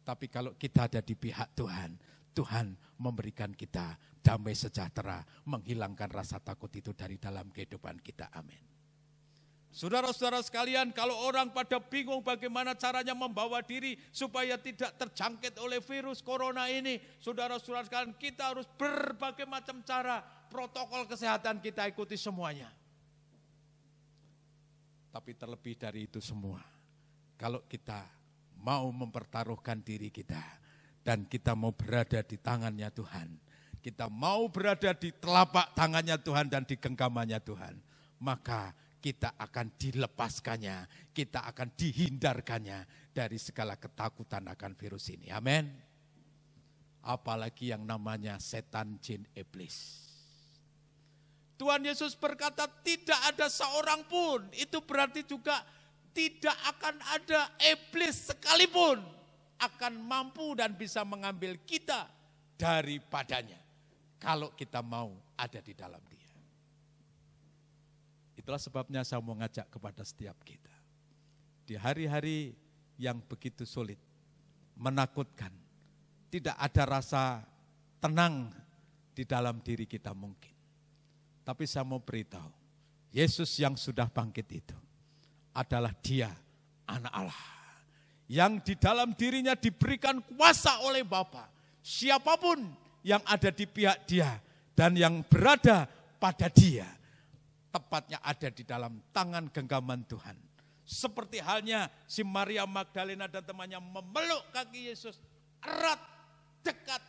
tapi kalau kita ada di pihak Tuhan, Tuhan memberikan kita damai sejahtera, menghilangkan rasa takut itu dari dalam kehidupan kita. Amin. Saudara-saudara sekalian, kalau orang pada bingung bagaimana caranya membawa diri supaya tidak terjangkit oleh virus corona ini, saudara-saudara sekalian, kita harus berbagai macam cara, protokol kesehatan kita ikuti semuanya. Tapi terlebih dari itu semua, kalau kita mau mempertaruhkan diri kita dan kita mau berada di tangannya Tuhan, kita mau berada di telapak tangannya Tuhan dan di genggamannya Tuhan, maka kita akan dilepaskannya, kita akan dihindarkannya dari segala ketakutan akan virus ini. Amin. Apalagi yang namanya setan, jin, iblis. Tuhan Yesus berkata tidak ada seorang pun, itu berarti juga tidak akan ada iblis sekalipun akan mampu dan bisa mengambil kita daripadanya. Kalau kita mau ada di dalam Dia. Itulah sebabnya saya mau ngajak kepada setiap kita. Di hari-hari yang begitu sulit, menakutkan, tidak ada rasa tenang di dalam diri kita mungkin. Tapi saya mau beritahu, Yesus yang sudah bangkit itu adalah Dia anak Allah. Yang di dalam dirinya diberikan kuasa oleh Bapa. Siapapun yang ada di pihak Dia dan yang berada pada Dia, tepatnya ada di dalam tangan genggaman Tuhan. Seperti halnya si Maria Magdalena dan temannya memeluk kaki Yesus, erat, dekat,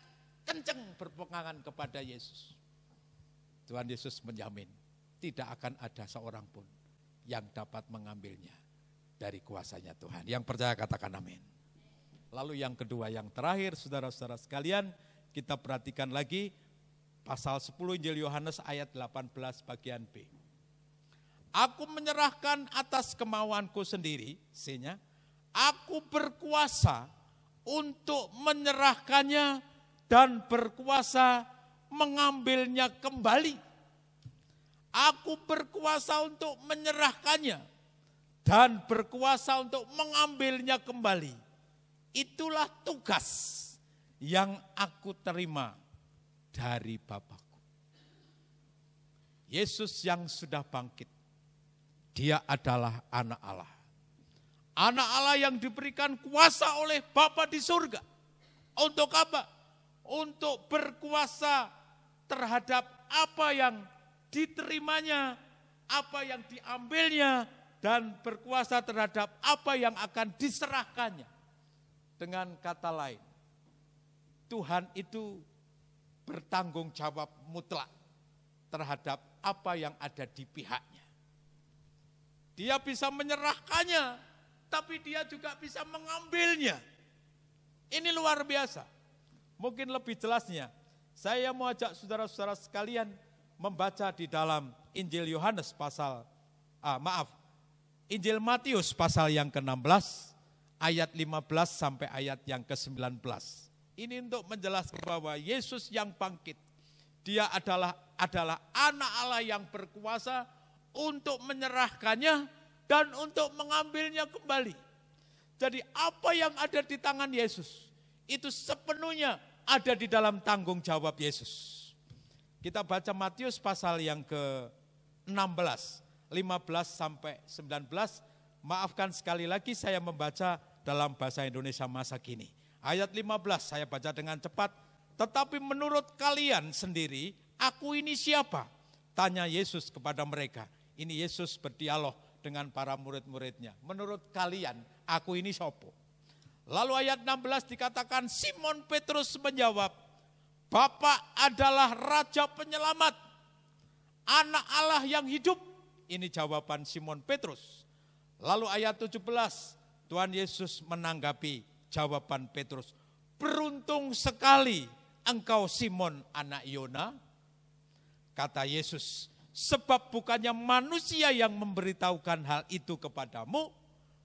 kenceng berpegangan kepada Yesus. Tuhan Yesus menjamin tidak akan ada seorang pun yang dapat mengambilnya dari kuasanya Tuhan. Yang percaya katakan amin. Lalu yang kedua, yang terakhir, saudara-saudara sekalian, kita perhatikan lagi pasal 10 Injil Yohanes ayat 18 bagian B. Aku menyerahkan atas kemauanku sendiri, C-nya, aku berkuasa untuk menyerahkannya dan berkuasa mengambilnya kembali. Aku berkuasa untuk menyerahkannya dan berkuasa untuk mengambilnya kembali. Itulah tugas yang aku terima dari Bapakku. Yesus yang sudah bangkit, dia adalah anak Allah. Anak Allah yang diberikan kuasa oleh Bapa di surga. Untuk apa? Untuk berkuasa terhadap apa yang diterimanya, apa yang diambilnya, dan berkuasa terhadap apa yang akan diserahkannya. Dengan kata lain, Tuhan itu bertanggung jawab mutlak terhadap apa yang ada di pihaknya. Dia bisa menyerahkannya, tapi dia juga bisa mengambilnya. Ini luar biasa. Mungkin lebih jelasnya, saya mau ajak saudara-saudara sekalian membaca di dalam Injil Yohanes Injil Matius pasal yang ke-16 ayat 15 sampai ayat yang ke-19. Ini untuk menjelaskan bahwa Yesus yang bangkit, dia adalah anak Allah yang berkuasa untuk menyerahkannya dan untuk mengambilnya kembali. Jadi apa yang ada di tangan Yesus itu sepenuhnya ada di dalam tanggung jawab Yesus. Kita baca Matius pasal yang ke-16, 15 sampai 19. Maafkan sekali lagi saya membaca dalam bahasa Indonesia masa kini. Ayat 15 saya baca dengan cepat. Tetapi menurut kalian sendiri, aku ini siapa? Tanya Yesus kepada mereka. Ini Yesus berdialog dengan para murid-muridnya. Menurut kalian, aku ini siapa? Lalu ayat 16 dikatakan Simon Petrus menjawab, Bapa adalah Raja Penyelamat, Anak Allah yang hidup. Ini jawaban Simon Petrus. Lalu ayat 17, Tuhan Yesus menanggapi jawaban Petrus. Beruntung sekali engkau Simon anak Yona. Kata Yesus, sebab bukannya manusia yang memberitahukan hal itu kepadamu,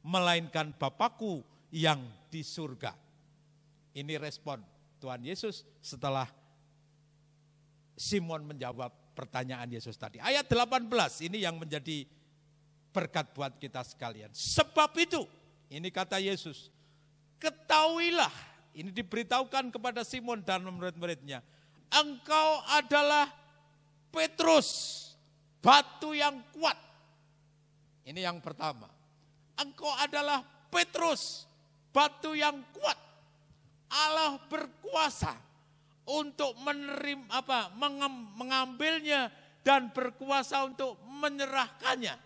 melainkan Bapakku yang di surga. Ini respon Tuhan Yesus setelah Simon menjawab pertanyaan Yesus tadi. Ayat 18 ini yang menjadi berkat buat kita sekalian. Sebab itu, ini kata Yesus, ketahuilah, ini diberitahukan kepada Simon dan murid-muridnya, engkau adalah Petrus, batu yang kuat. Ini yang pertama. Engkau adalah Petrus, batu yang kuat. Allah berkuasa untuk mengambilnya dan berkuasa untuk menyerahkannya.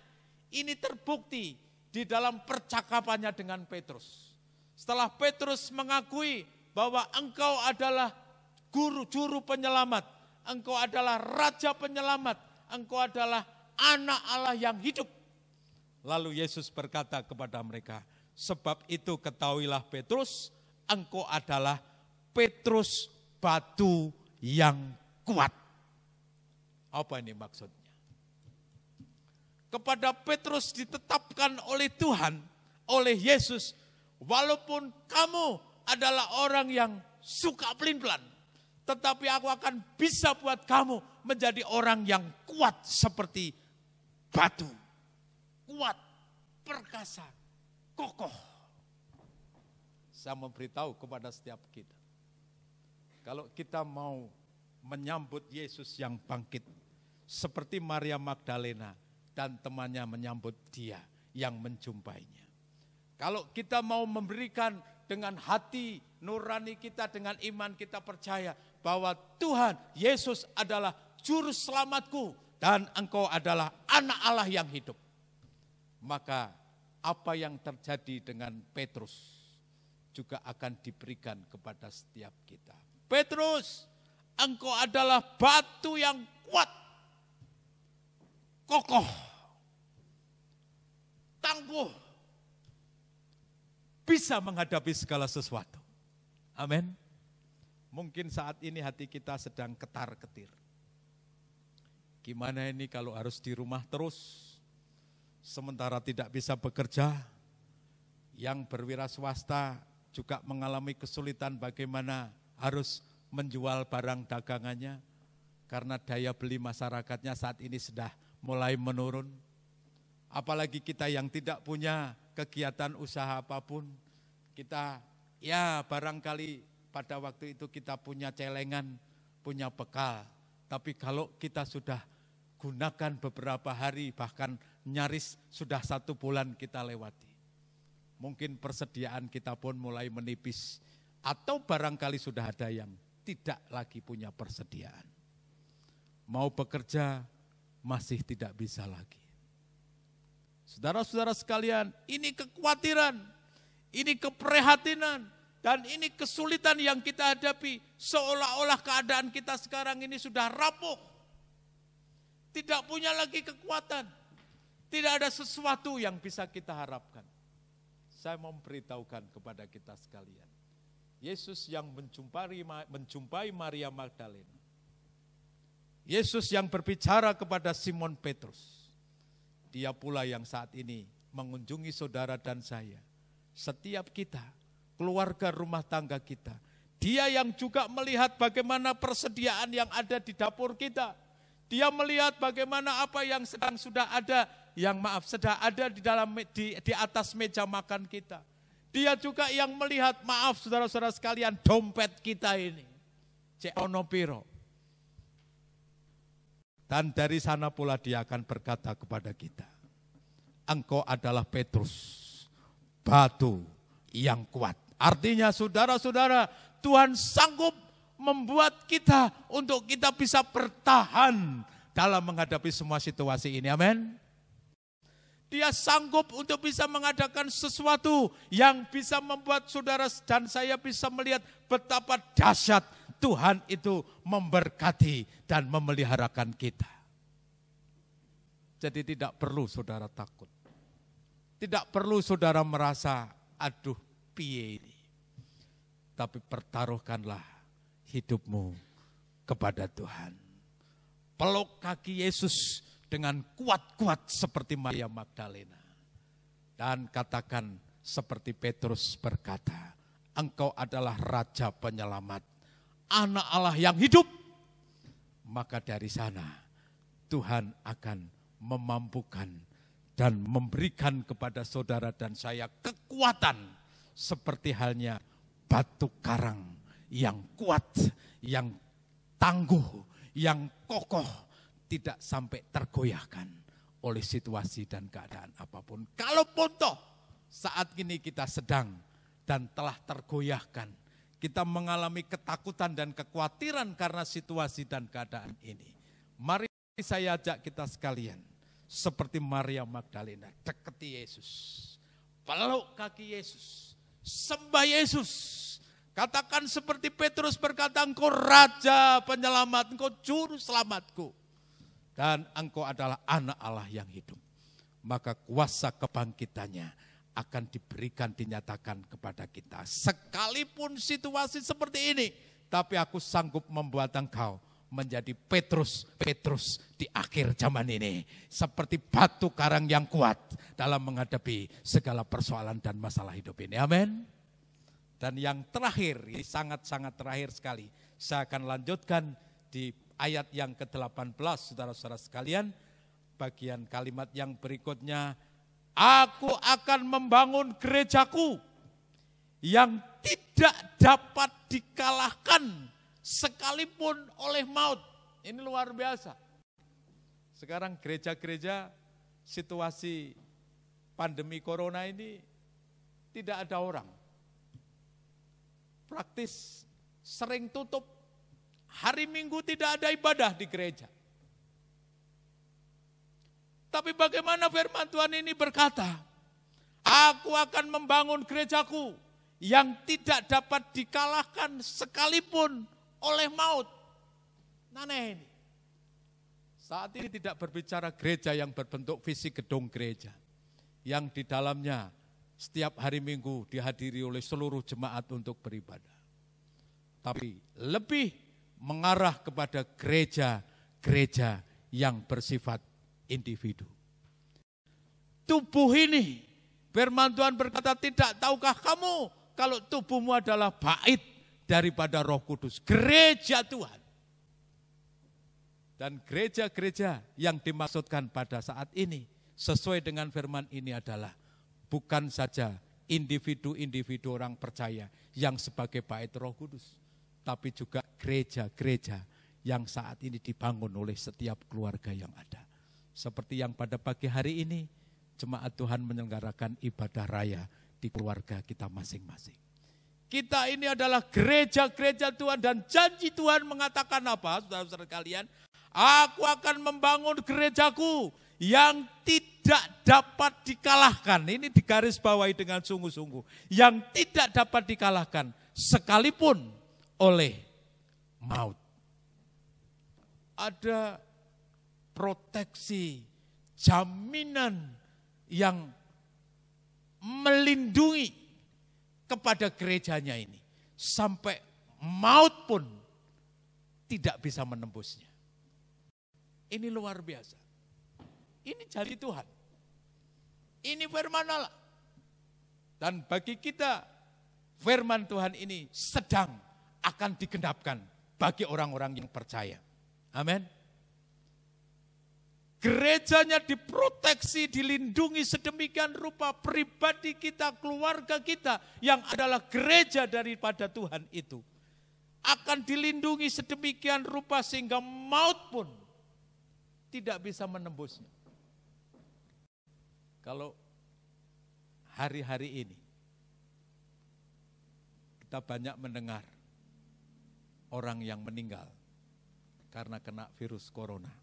Ini terbukti di dalam percakapannya dengan Petrus. Setelah Petrus mengakui bahwa engkau adalah juru penyelamat, engkau adalah Raja Penyelamat, engkau adalah Anak Allah yang hidup. Lalu Yesus berkata kepada mereka, sebab itu ketahuilah Petrus, engkau adalah Petrus batu yang kuat. Apa ini maksudnya? Kepada Petrus ditetapkan oleh Tuhan, oleh Yesus, walaupun kamu adalah orang yang suka pelin-pelan, tetapi aku akan bisa buat kamu menjadi orang yang kuat seperti batu. Kuat, perkasa, kokoh. Saya memberitahu kepada setiap kita, kalau kita mau menyambut Yesus yang bangkit, seperti Maria Magdalena dan temannya menyambut dia yang menjumpainya. Kalau kita mau memberikan dengan hati nurani kita, dengan iman kita percaya bahwa Tuhan Yesus adalah juru selamatku dan engkau adalah Anak Allah yang hidup. Maka apa yang terjadi dengan Petrus juga akan diberikan kepada setiap kita. Petrus, engkau adalah batu yang kuat, kokoh, tangguh, bisa menghadapi segala sesuatu. Amin. Mungkin saat ini hati kita sedang ketar-ketir. Gimana ini kalau harus di rumah terus, sementara tidak bisa bekerja, yang berwira swasta juga mengalami kesulitan bagaimana harus menjual barang dagangannya, karena daya beli masyarakatnya saat ini sudah mulai menurun. Apalagi kita yang tidak punya kegiatan usaha apapun, kita ya barangkali pada waktu itu kita punya celengan, punya bekal. Tapi kalau kita sudah gunakan beberapa hari, bahkan nyaris sudah 1 bulan kita lewati, mungkin persediaan kita pun mulai menipis. Atau barangkali sudah ada yang tidak lagi punya persediaan. Mau bekerja masih tidak bisa lagi. Saudara-saudara sekalian, ini kekhawatiran, ini keprihatinan, dan ini kesulitan yang kita hadapi. Seolah-olah keadaan kita sekarang ini sudah rapuh. Tidak punya lagi kekuatan. Tidak ada sesuatu yang bisa kita harapkan. Saya mau memberitahukan kepada kita sekalian. Yesus yang menjumpai Maria Magdalena. Yesus yang berbicara kepada Simon Petrus. Dia pula yang saat ini mengunjungi saudara dan saya. Setiap kita, keluarga rumah tangga kita. Dia yang juga melihat bagaimana persediaan yang ada di dapur kita. Dia melihat bagaimana apa yang sudah ada, sedang ada di atas meja makan kita. Dia juga yang melihat, maaf saudara-saudara sekalian, dompet kita ini. Cek ono piro. Dan dari sana pula dia akan berkata kepada kita, engkau adalah Petrus, batu yang kuat. Artinya saudara-saudara, Tuhan sanggup membuat kita untuk kita bisa bertahan dalam menghadapi semua situasi ini. Amin. Dia sanggup untuk bisa mengadakan sesuatu yang bisa membuat saudara dan saya bisa melihat betapa dahsyat Tuhan itu memberkati dan memeliharakan kita. Jadi tidak perlu saudara takut. Tidak perlu saudara merasa, aduh piye ini. Tapi pertaruhkanlah hidupmu kepada Tuhan. Peluk kaki Yesus dengan kuat-kuat seperti Maria Magdalena. Dan katakan seperti Petrus berkata, engkau adalah Raja Penyelamat, Anak Allah yang hidup. Maka dari sana Tuhan akan memampukan dan memberikan kepada saudara dan saya kekuatan seperti halnya batu karang yang kuat, yang tangguh, yang kokoh, tidak sampai tergoyahkan oleh situasi dan keadaan apapun. Kalaupun toh saat ini kita sedang dan telah tergoyahkan, kita mengalami ketakutan dan kekhawatiran karena situasi dan keadaan ini. Mari saya ajak kita sekalian, seperti Maria Magdalena, dekati Yesus, peluk kaki Yesus, sembah Yesus. Katakan seperti Petrus berkata, engkau Raja Penyelamat, engkau Juru Selamatku. Dan engkau adalah Anak Allah yang hidup. Maka kuasa kebangkitannya akan diberikan, dinyatakan kepada kita. Sekalipun situasi seperti ini, tapi aku sanggup membuat engkau menjadi Petrus di akhir zaman ini. Seperti batu karang yang kuat dalam menghadapi segala persoalan dan masalah hidup ini. Amin. Dan yang terakhir, ini sangat-sangat terakhir sekali. Saya akan lanjutkan di ayat yang ke-18, saudara-saudara sekalian. Bagian kalimat yang berikutnya, aku akan membangun gerejaku yang tidak dapat dikalahkan sekalipun oleh maut. Ini luar biasa. Sekarang gereja-gereja situasi pandemi corona ini tidak ada orang. Praktis sering tutup. Hari Minggu tidak ada ibadah di gereja. Tapi bagaimana firman Tuhan ini berkata, aku akan membangun gerejaku yang tidak dapat dikalahkan sekalipun oleh maut. Nah ini. Saat ini tidak berbicara gereja yang berbentuk fisik gedung gereja. Yang di dalamnya setiap hari Minggu dihadiri oleh seluruh jemaat untuk beribadah. Tapi lebih mengarah kepada gereja-gereja yang bersifat individu. Tubuh ini, firman Tuhan berkata, tidak tahukah kamu kalau tubuhmu adalah bait daripada Roh Kudus, gereja Tuhan. Dan gereja-gereja yang dimaksudkan pada saat ini sesuai dengan firman ini adalah bukan saja individu-individu orang percaya yang sebagai bait Roh Kudus, tapi juga gereja-gereja yang saat ini dibangun oleh setiap keluarga yang ada. Seperti yang pada pagi hari ini jemaat Tuhan menyelenggarakan ibadah raya di keluarga kita masing-masing. Kita ini adalah gereja-gereja Tuhan dan janji Tuhan mengatakan apa, saudara-saudara kalian? Aku akan membangun gerejaku yang tidak dapat dikalahkan. Ini digarisbawahi dengan sungguh-sungguh. Yang tidak dapat dikalahkan sekalipun oleh maut. Ada proteksi, jaminan yang melindungi kepada gerejanya ini. Sampai maut pun tidak bisa menembusnya. Ini luar biasa. Ini janji Tuhan. Ini firman Allah. Dan bagi kita, firman Tuhan ini sedang akan digenapkan bagi orang-orang yang percaya. Amin. Gerejanya diproteksi, dilindungi sedemikian rupa, pribadi kita, keluarga kita yang adalah gereja daripada Tuhan itu akan dilindungi sedemikian rupa sehingga maut pun tidak bisa menembusnya. Kalau hari-hari ini kita banyak mendengar orang yang meninggal karena kena virus corona.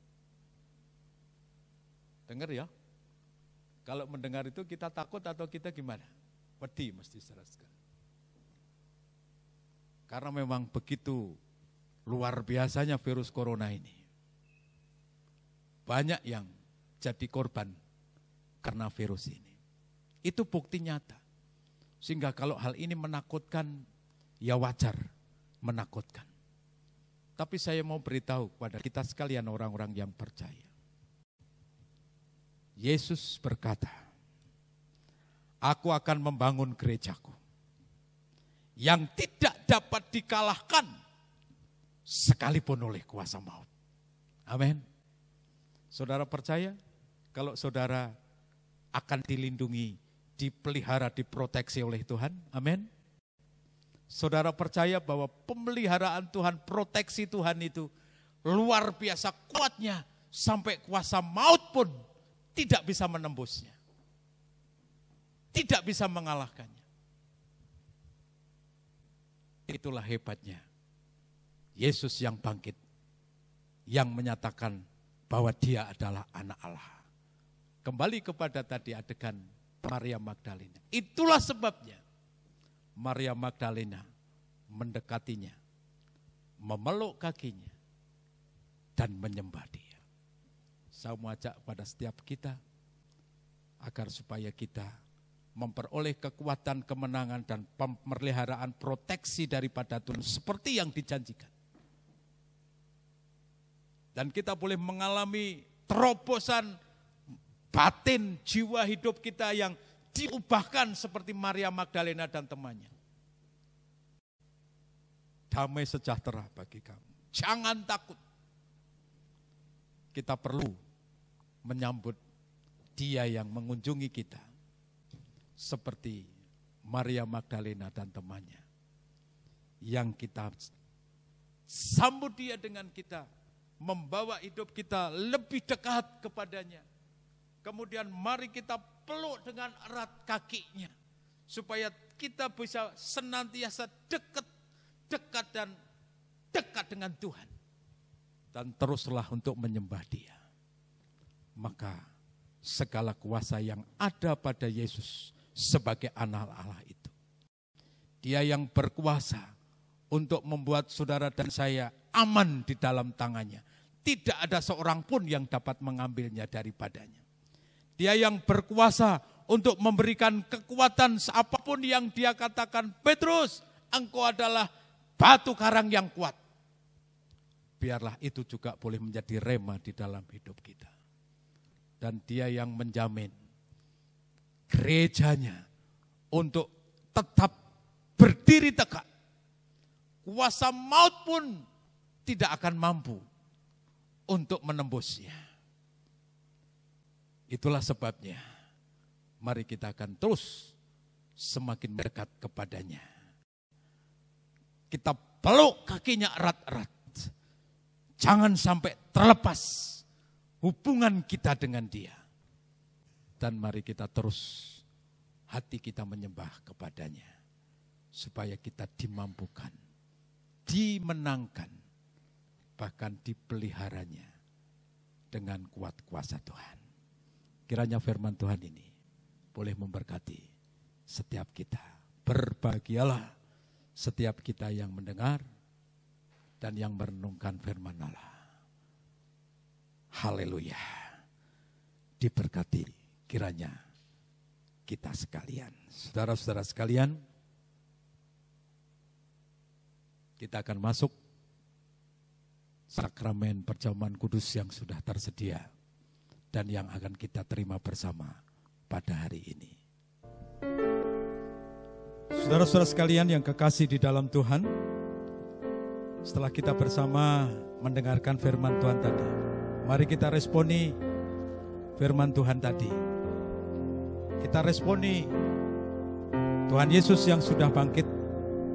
Dengar ya? Kalau mendengar itu kita takut atau kita gimana? Wedi mesti saudara-saudara. Karena memang begitu luar biasanya virus corona ini. Banyak yang jadi korban karena virus ini. Itu bukti nyata. Sehingga kalau hal ini menakutkan, ya wajar menakutkan. Tapi saya mau beritahu kepada kita sekalian orang-orang yang percaya. Yesus berkata, aku akan membangun gerejaku yang tidak dapat dikalahkan sekalipun oleh kuasa maut. Amin. Saudara percaya kalau saudara akan dilindungi, dipelihara, diproteksi oleh Tuhan? Amin. Saudara percaya bahwa pemeliharaan Tuhan, proteksi Tuhan itu luar biasa kuatnya sampai kuasa maut pun tidak bisa menembusnya. Tidak bisa mengalahkannya. Itulah hebatnya Yesus yang bangkit, yang menyatakan bahwa dia adalah anak Allah. Kembali kepada tadi adegan Maria Magdalena. Itulah sebabnya Maria Magdalena mendekatinya, memeluk kakinya, dan menyembah dia. Saya mau ajak pada setiap kita, agar supaya kita memperoleh kekuatan, kemenangan, dan pemeliharaan proteksi daripada Tuhan seperti yang dijanjikan. Dan kita boleh mengalami terobosan batin jiwa hidup kita yang diubahkan seperti Maria Magdalena dan temannya. Damai sejahtera bagi kamu. Jangan takut. Kita perlu menyambut dia yang mengunjungi kita. Seperti Maria Magdalena dan temannya. Yang kita sambut dia dengan kita. Membawa hidup kita lebih dekat kepadanya. Kemudian mari kita peluk dengan erat kakinya. Supaya kita bisa senantiasa dekat dan dekat dengan Tuhan. Dan teruslah untuk menyembah dia. Maka segala kuasa yang ada pada Yesus sebagai anak Allah itu. Dia yang berkuasa untuk membuat saudara dan saya aman di dalam tangannya. Tidak ada seorang pun yang dapat mengambilnya daripadanya. Dia yang berkuasa untuk memberikan kekuatan apapun yang dia katakan, Petrus, engkau adalah batu karang yang kuat. biarlah itu juga boleh menjadi rema di dalam hidup kita. Dan Dia yang menjamin gerejanya untuk tetap berdiri tegak. Kuasa maut pun tidak akan mampu untuk menembusnya. Itulah sebabnya mari kita akan terus semakin dekat kepadanya. Kita peluk kakinya erat-erat. Jangan sampai terlepas hubungan kita dengan Dia. Dan mari kita terus hati kita menyembah kepadanya. Supaya kita dimampukan, dimenangkan, bahkan dipeliharanya dengan kuat kuasa Tuhan. Kiranya firman Tuhan ini boleh memberkati setiap kita. Berbahagialah setiap kita yang mendengar dan yang merenungkan firman Allah. Haleluya. Diberkati kiranya kita sekalian. Saudara-saudara sekalian, kita akan masuk sakramen perjamuan kudus yang sudah tersedia dan yang akan kita terima bersama pada hari ini. Saudara-saudara sekalian yang kekasih di dalam Tuhan, setelah kita bersama mendengarkan firman Tuhan tadi, mari kita responi firman Tuhan tadi. Kita responi Tuhan Yesus yang sudah bangkit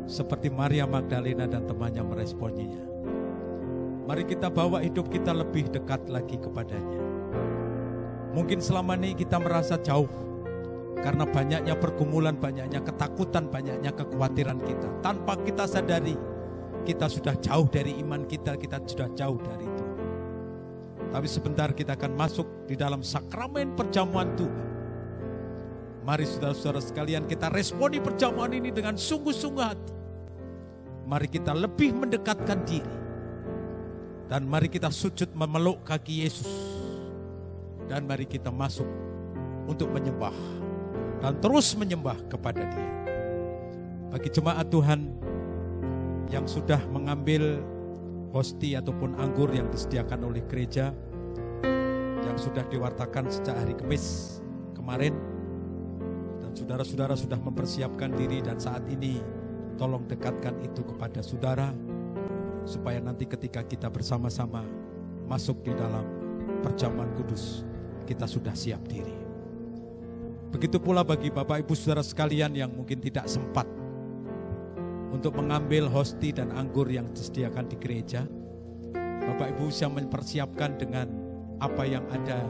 seperti Maria Magdalena dan temannya meresponinya. Mari kita bawa hidup kita lebih dekat lagi kepadanya. Mungkin selama ini kita merasa jauh karena banyaknya pergumulan, banyaknya ketakutan, banyaknya kekhawatiran kita. Tanpa kita sadari, kita sudah jauh dari iman kita sudah jauh dari itu. Tapi sebentar kita akan masuk di dalam sakramen perjamuan Tuhan. Mari saudara-saudara sekalian kita responi perjamuan ini dengan sungguh-sungguh hati. Mari kita lebih mendekatkan diri. Dan mari kita sujud memeluk kaki Yesus. Dan mari kita masuk untuk menyembah. Dan terus menyembah kepada Dia. Bagi jemaat Tuhan yang sudah mengambil hosti ataupun anggur yang disediakan oleh gereja, yang sudah diwartakan sejak hari Kamis kemarin, dan saudara-saudara sudah mempersiapkan diri, dan saat ini tolong dekatkan itu kepada saudara, supaya nanti ketika kita bersama-sama masuk di dalam perjamuan kudus, kita sudah siap diri. Begitu pula bagi Bapak Ibu Saudara sekalian yang mungkin tidak sempat untuk mengambil hosti dan anggur yang disediakan di gereja, Bapak Ibu bisa mempersiapkan dengan apa yang ada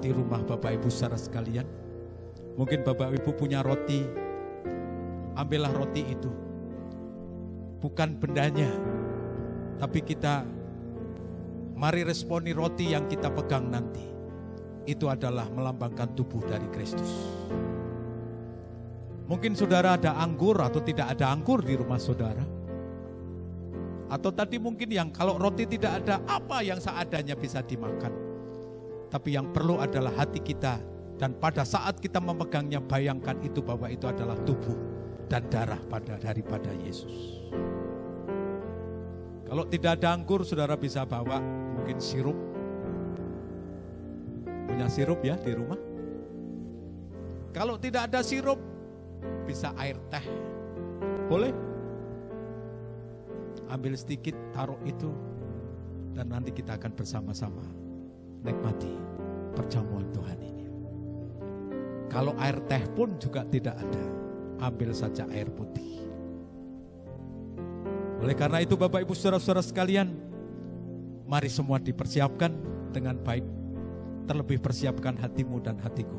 di rumah Bapak Ibu Saudara sekalian. Mungkin Bapak Ibu punya roti, ambillah roti itu. Bukan bendanya, tapi kita mari responi roti yang kita pegang nanti. Itu adalah melambangkan tubuh dari Kristus. Mungkin saudara ada anggur atau tidak ada anggur di rumah saudara. Atau tadi mungkin yang kalau roti tidak ada, apa yang seadanya bisa dimakan. Tapi yang perlu adalah hati kita. Dan pada saat kita memegangnya, bayangkan itu bahwa itu adalah tubuh dan darah daripada Yesus. Kalau tidak ada anggur, saudara bisa bawa mungkin sirup. Punya sirup ya di rumah? Kalau tidak ada sirup, bisa air teh. Boleh? Ambil sedikit, taruh itu. Dan nanti kita akan bersama-sama nikmati perjamuan Tuhan ini. Kalau air teh pun juga tidak ada, ambil saja air putih. Oleh karena itu Bapak Ibu Saudara-saudara sekalian, mari semua dipersiapkan dengan baik. Terlebih persiapkan hatimu dan hatiku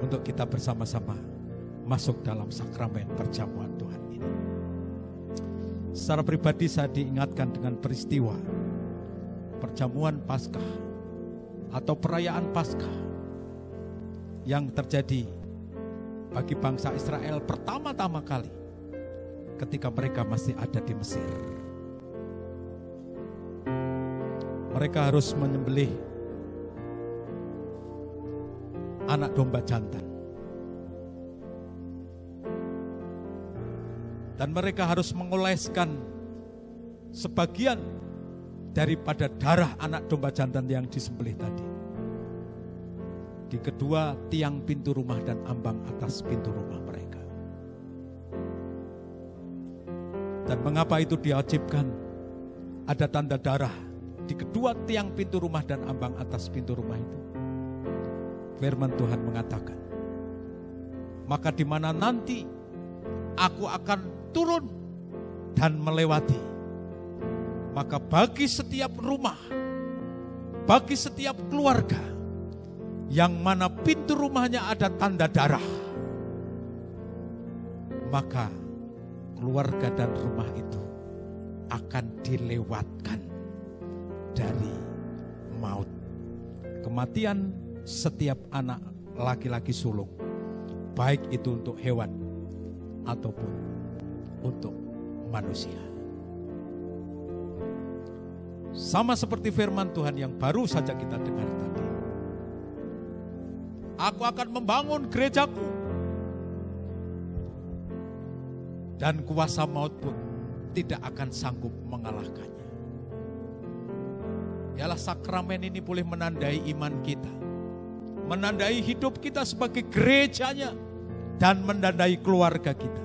untuk kita bersama-sama masuk dalam sakramen perjamuan Tuhan ini. Secara pribadi saya diingatkan dengan peristiwa perjamuan Paskah atau perayaan Paskah yang terjadi bagi bangsa Israel pertama-tama kali ketika mereka masih ada di Mesir. Mereka harus menyembelih anak domba jantan. Dan mereka harus mengoleskan sebagian daripada darah anak domba jantan yang disembelih tadi. Di kedua tiang pintu rumah dan ambang atas pintu rumah mereka. Dan mengapa itu diwajibkan? Ada tanda darah di kedua tiang pintu rumah dan ambang atas pintu rumah itu. Firman Tuhan mengatakan, maka di mana nanti aku akan turun dan melewati, maka bagi setiap rumah, bagi setiap keluarga yang mana pintu rumahnya ada tanda darah, maka keluarga dan rumah itu akan dilewatkan dari maut. Kematian setiap anak laki-laki sulung, baik itu untuk hewan ataupun untuk manusia. Sama seperti firman Tuhan yang baru saja kita dengar tadi. Aku akan membangun gerejaku, dan kuasa maut pun tidak akan sanggup mengalahkannya. Yalah, sakramen ini boleh menandai iman kita, menandai hidup kita sebagai gerejanya, dan menandai keluarga kita.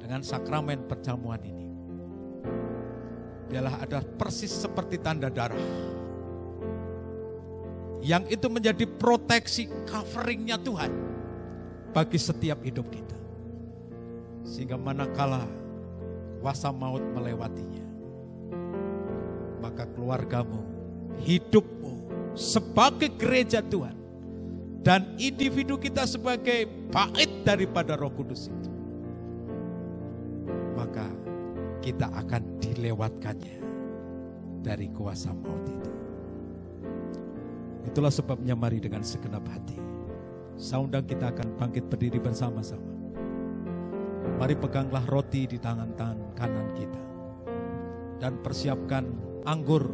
Dengan sakramen perjamuan ini, biarlah ada persis seperti tanda darah, yang itu menjadi proteksi, coveringnya Tuhan bagi setiap hidup kita. Sehingga manakala kuasa maut melewatinya, maka keluargamu, hidupmu sebagai gereja Tuhan, dan individu kita sebagai bait daripada Roh Kudus itu, maka kita akan dilewatkannya dari kuasa maut itu. Itulah sebabnya mari dengan segenap hati, saya undang kita akan bangkit berdiri bersama-sama. Mari peganglah roti di tangan-tangan kanan kita, dan persiapkan anggur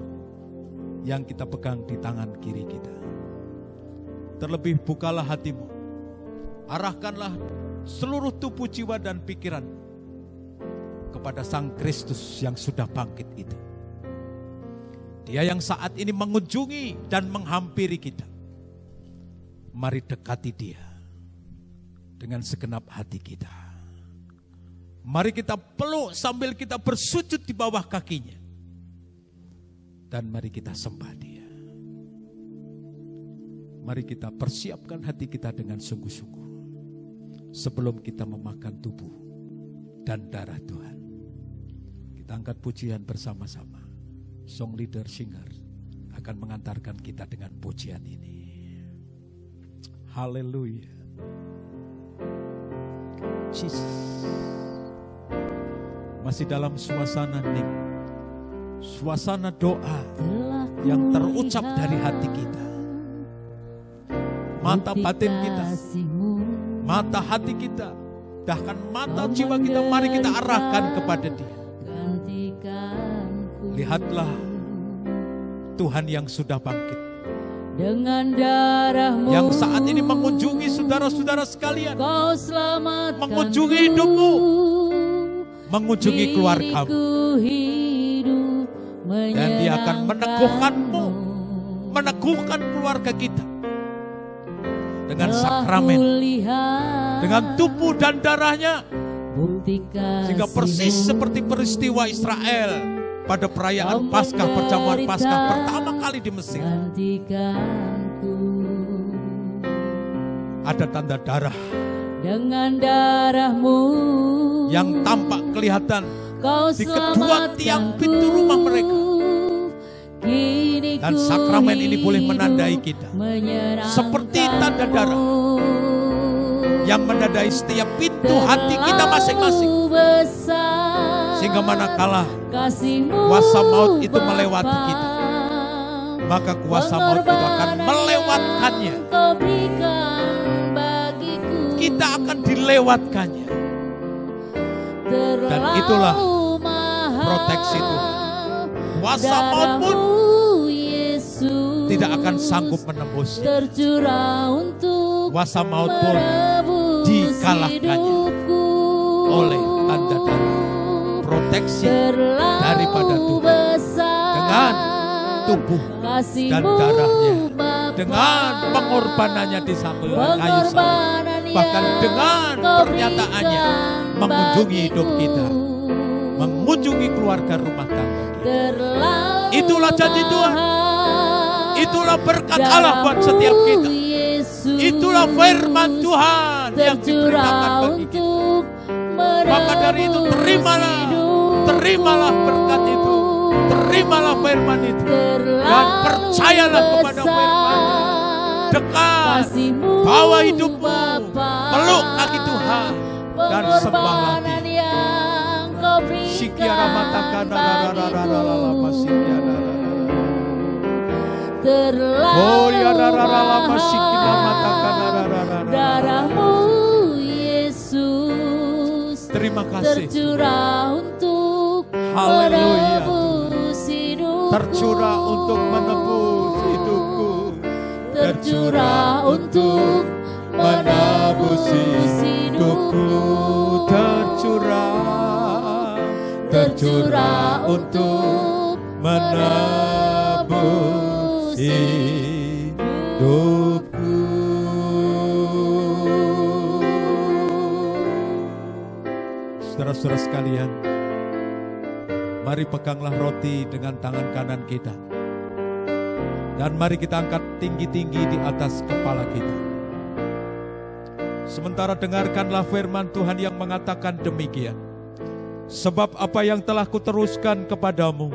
yang kita pegang di tangan kiri kita. Terlebih bukalah hatimu, arahkanlah seluruh tubuh, jiwa dan pikiran kepada Sang Kristus yang sudah bangkit itu. Dia yang saat ini mengunjungi dan menghampiri kita. Mari dekati Dia dengan segenap hati kita. Mari kita peluk sambil kita bersujud di bawah kakinya. Dan mari kita sembah Dia. Mari kita persiapkan hati kita dengan sungguh-sungguh sebelum kita memakan tubuh dan darah Tuhan. Kita angkat pujian bersama-sama. Song leader singer akan mengantarkan kita dengan pujian ini. Haleluya. Jesus. Masih dalam suasana suasana doa yang terucap dari hati kita. Mata batin kita, mata hati kita, bahkan mata jiwa kita, mari kita arahkan kepada Dia. Lihatlah Tuhan yang sudah bangkit, dengan darah-Mu yang saat ini mengunjungi saudara-saudara sekalian, mengunjungi hidupmu, mengunjungi keluargamu, dan Dia akan meneguhkanmu, meneguhkan keluarga kita dengan sakramen, dengan tubuh dan darahnya, sehingga persis seperti peristiwa Israel pada perayaan Paskah, perjamuan Paskah pertama kali di Mesir. Ada tanda darah dengan darah-Mu yang tampak kelihatan di kedua tiang pintu rumah mereka. Dan sakramen ini boleh menandai kita seperti tanda darah yang menandai setiap pintu hati kita masing-masing. Sehingga manakala kuasa maut itu melewati kita, maka kuasa maut itu akan melewatkannya. Kita akan dilewatkannya. Dan itulah proteksi Tuhan. Kuasa maut pun tidak akan sanggup menembusnya. Kuasa maut pun dikalahkannya oleh tanda darah proteksi daripada Tuhan. dengan tubuh dan darahnya, dengan pengorbanannya di kayu salib, bahkan dengan pernyataannya mengunjungi hidup kita, mengunjungi keluarga rumah tangga kita. Itulah janji Tuhan, itulah berkat Allah buat setiap kita, itulah firman Tuhan yang diberitakan bagi kita. Maka dari itu terimalah berkat itu, terimalah firman itu, dan percayalah kepada firman. Dekat, bawa hidupmu, peluk kaki Tuhan, dan sembahlah Dia. Darahmu Yesus terima kasih tercurah untuk Haleluya. menebus hidupku, Tercurah untuk menebus hidupku, tercurah untuk menebus hidupku, tercurah untuk menebus hidupku. Saudara-saudara sekalian, mari peganglah roti dengan tangan kanan kita. Dan mari kita angkat tinggi-tinggi di atas kepala kita. Sementara dengarkanlah firman Tuhan yang mengatakan demikian. Sebab apa yang telah kuteruskan kepadamu,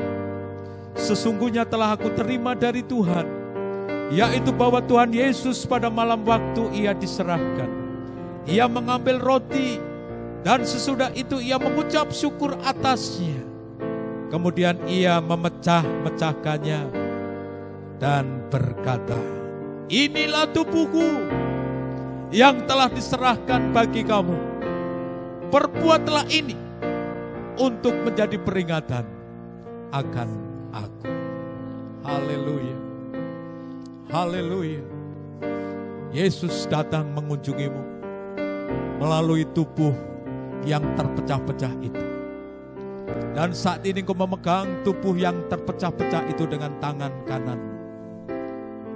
sesungguhnya telah aku terima dari Tuhan, yaitu bahwa Tuhan Yesus pada malam waktu Ia diserahkan, Ia mengambil roti, dan sesudah itu Ia mengucap syukur atasnya. Kemudian Ia memecah-mecahkannya dan berkata, inilah tubuhku yang telah diserahkan bagi kamu. Perbuatlah ini untuk menjadi peringatan akan aku. Haleluya. Haleluya. Yesus datang mengunjungimu melalui tubuh yang terpecah-pecah itu. Dan saat ini kau memegang tubuh yang terpecah-pecah itu dengan tangan kanan.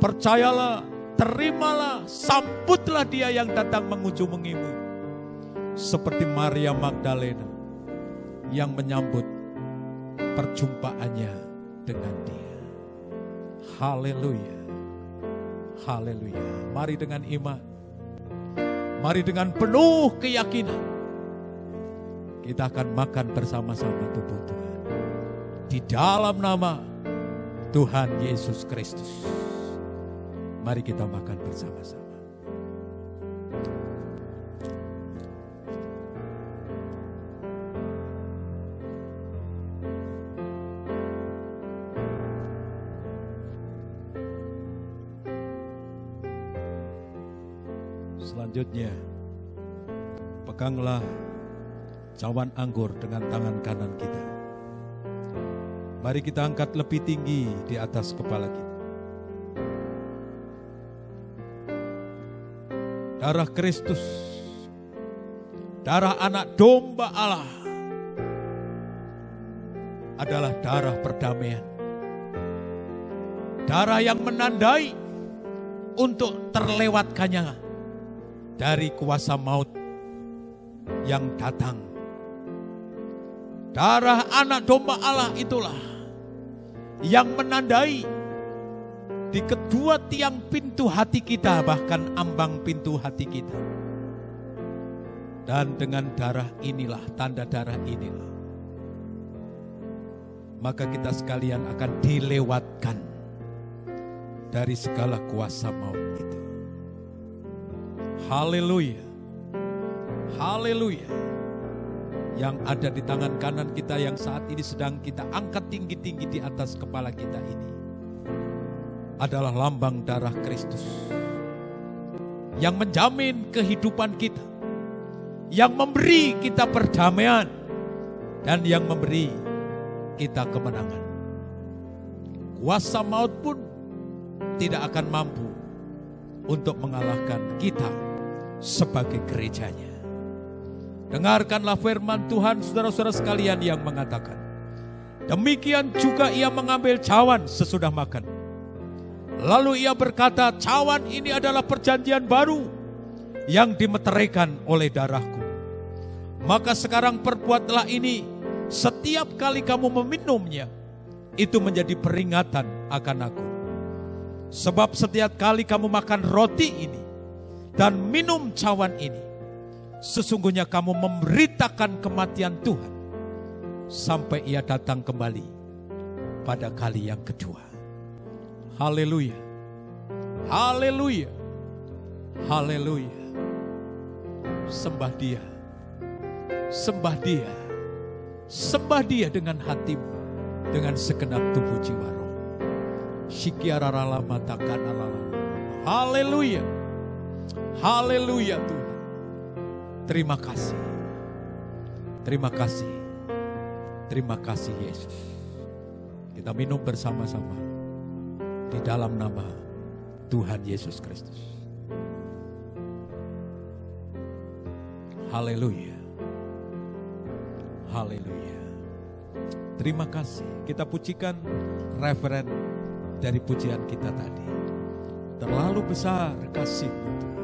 Percayalah, terimalah, sambutlah Dia yang datang mengunjungimu. Seperti Maria Magdalena yang menyambut perjumpaannya dengan Dia. Haleluya. Haleluya. Mari dengan iman, mari dengan penuh keyakinan, kita akan makan bersama-sama tubuh Tuhan. Di dalam nama Tuhan Yesus Kristus. Mari kita makan bersama-sama. Selanjutnya, peganglah cawan anggur dengan tangan kanan kita. Mari kita angkat lebih tinggi di atas kepala kita. Darah Kristus, darah anak domba Allah adalah darah perdamaian. Darah yang menandai untuk terlewatkannya dari kuasa maut yang datang. Darah anak domba Allah itulah yang menandai di kedua tiang pintu hati kita, bahkan ambang pintu hati kita. Dan dengan darah inilah, tanda darah inilah, maka kita sekalian akan dilewatkan dari segala kuasa maut itu. Haleluya. Haleluya. Yang ada di tangan kanan kita yang saat ini sedang kita angkat tinggi-tinggi di atas kepala kita ini adalah lambang darah Kristus yang menjamin kehidupan kita, yang memberi kita perdamaian, dan yang memberi kita kemenangan. Kuasa maut pun tidak akan mampu untuk mengalahkan kita sebagai gerejanya. Dengarkanlah firman Tuhan, saudara-saudara sekalian, yang mengatakan, Demikian juga ia mengambil cawan sesudah makan. Lalu ia berkata, cawan ini adalah perjanjian baru yang dimeteraikan oleh darahku. Maka sekarang perbuatlah ini setiap kali kamu meminumnya, itu menjadi peringatan akan aku. Sebab setiap kali kamu makan roti ini dan minum cawan ini, sesungguhnya kamu memberitakan kematian Tuhan sampai ia datang kembali pada kali yang kedua. Haleluya. Haleluya. Haleluya. Sembah Dia. Sembah Dia. Sembah Dia dengan hatimu, dengan segenap tubuh jiwa roh. Syikiarara matakan alala. Haleluya. Haleluya Tuhan. Terima kasih. Terima kasih. Terima kasih Yesus. Kita minum bersama-sama di dalam nama Tuhan Yesus Kristus. Haleluya. Haleluya. Terima kasih. Kita pujikan referen dari pujian kita tadi. Terlalu besar kasih-Mu Tuhan.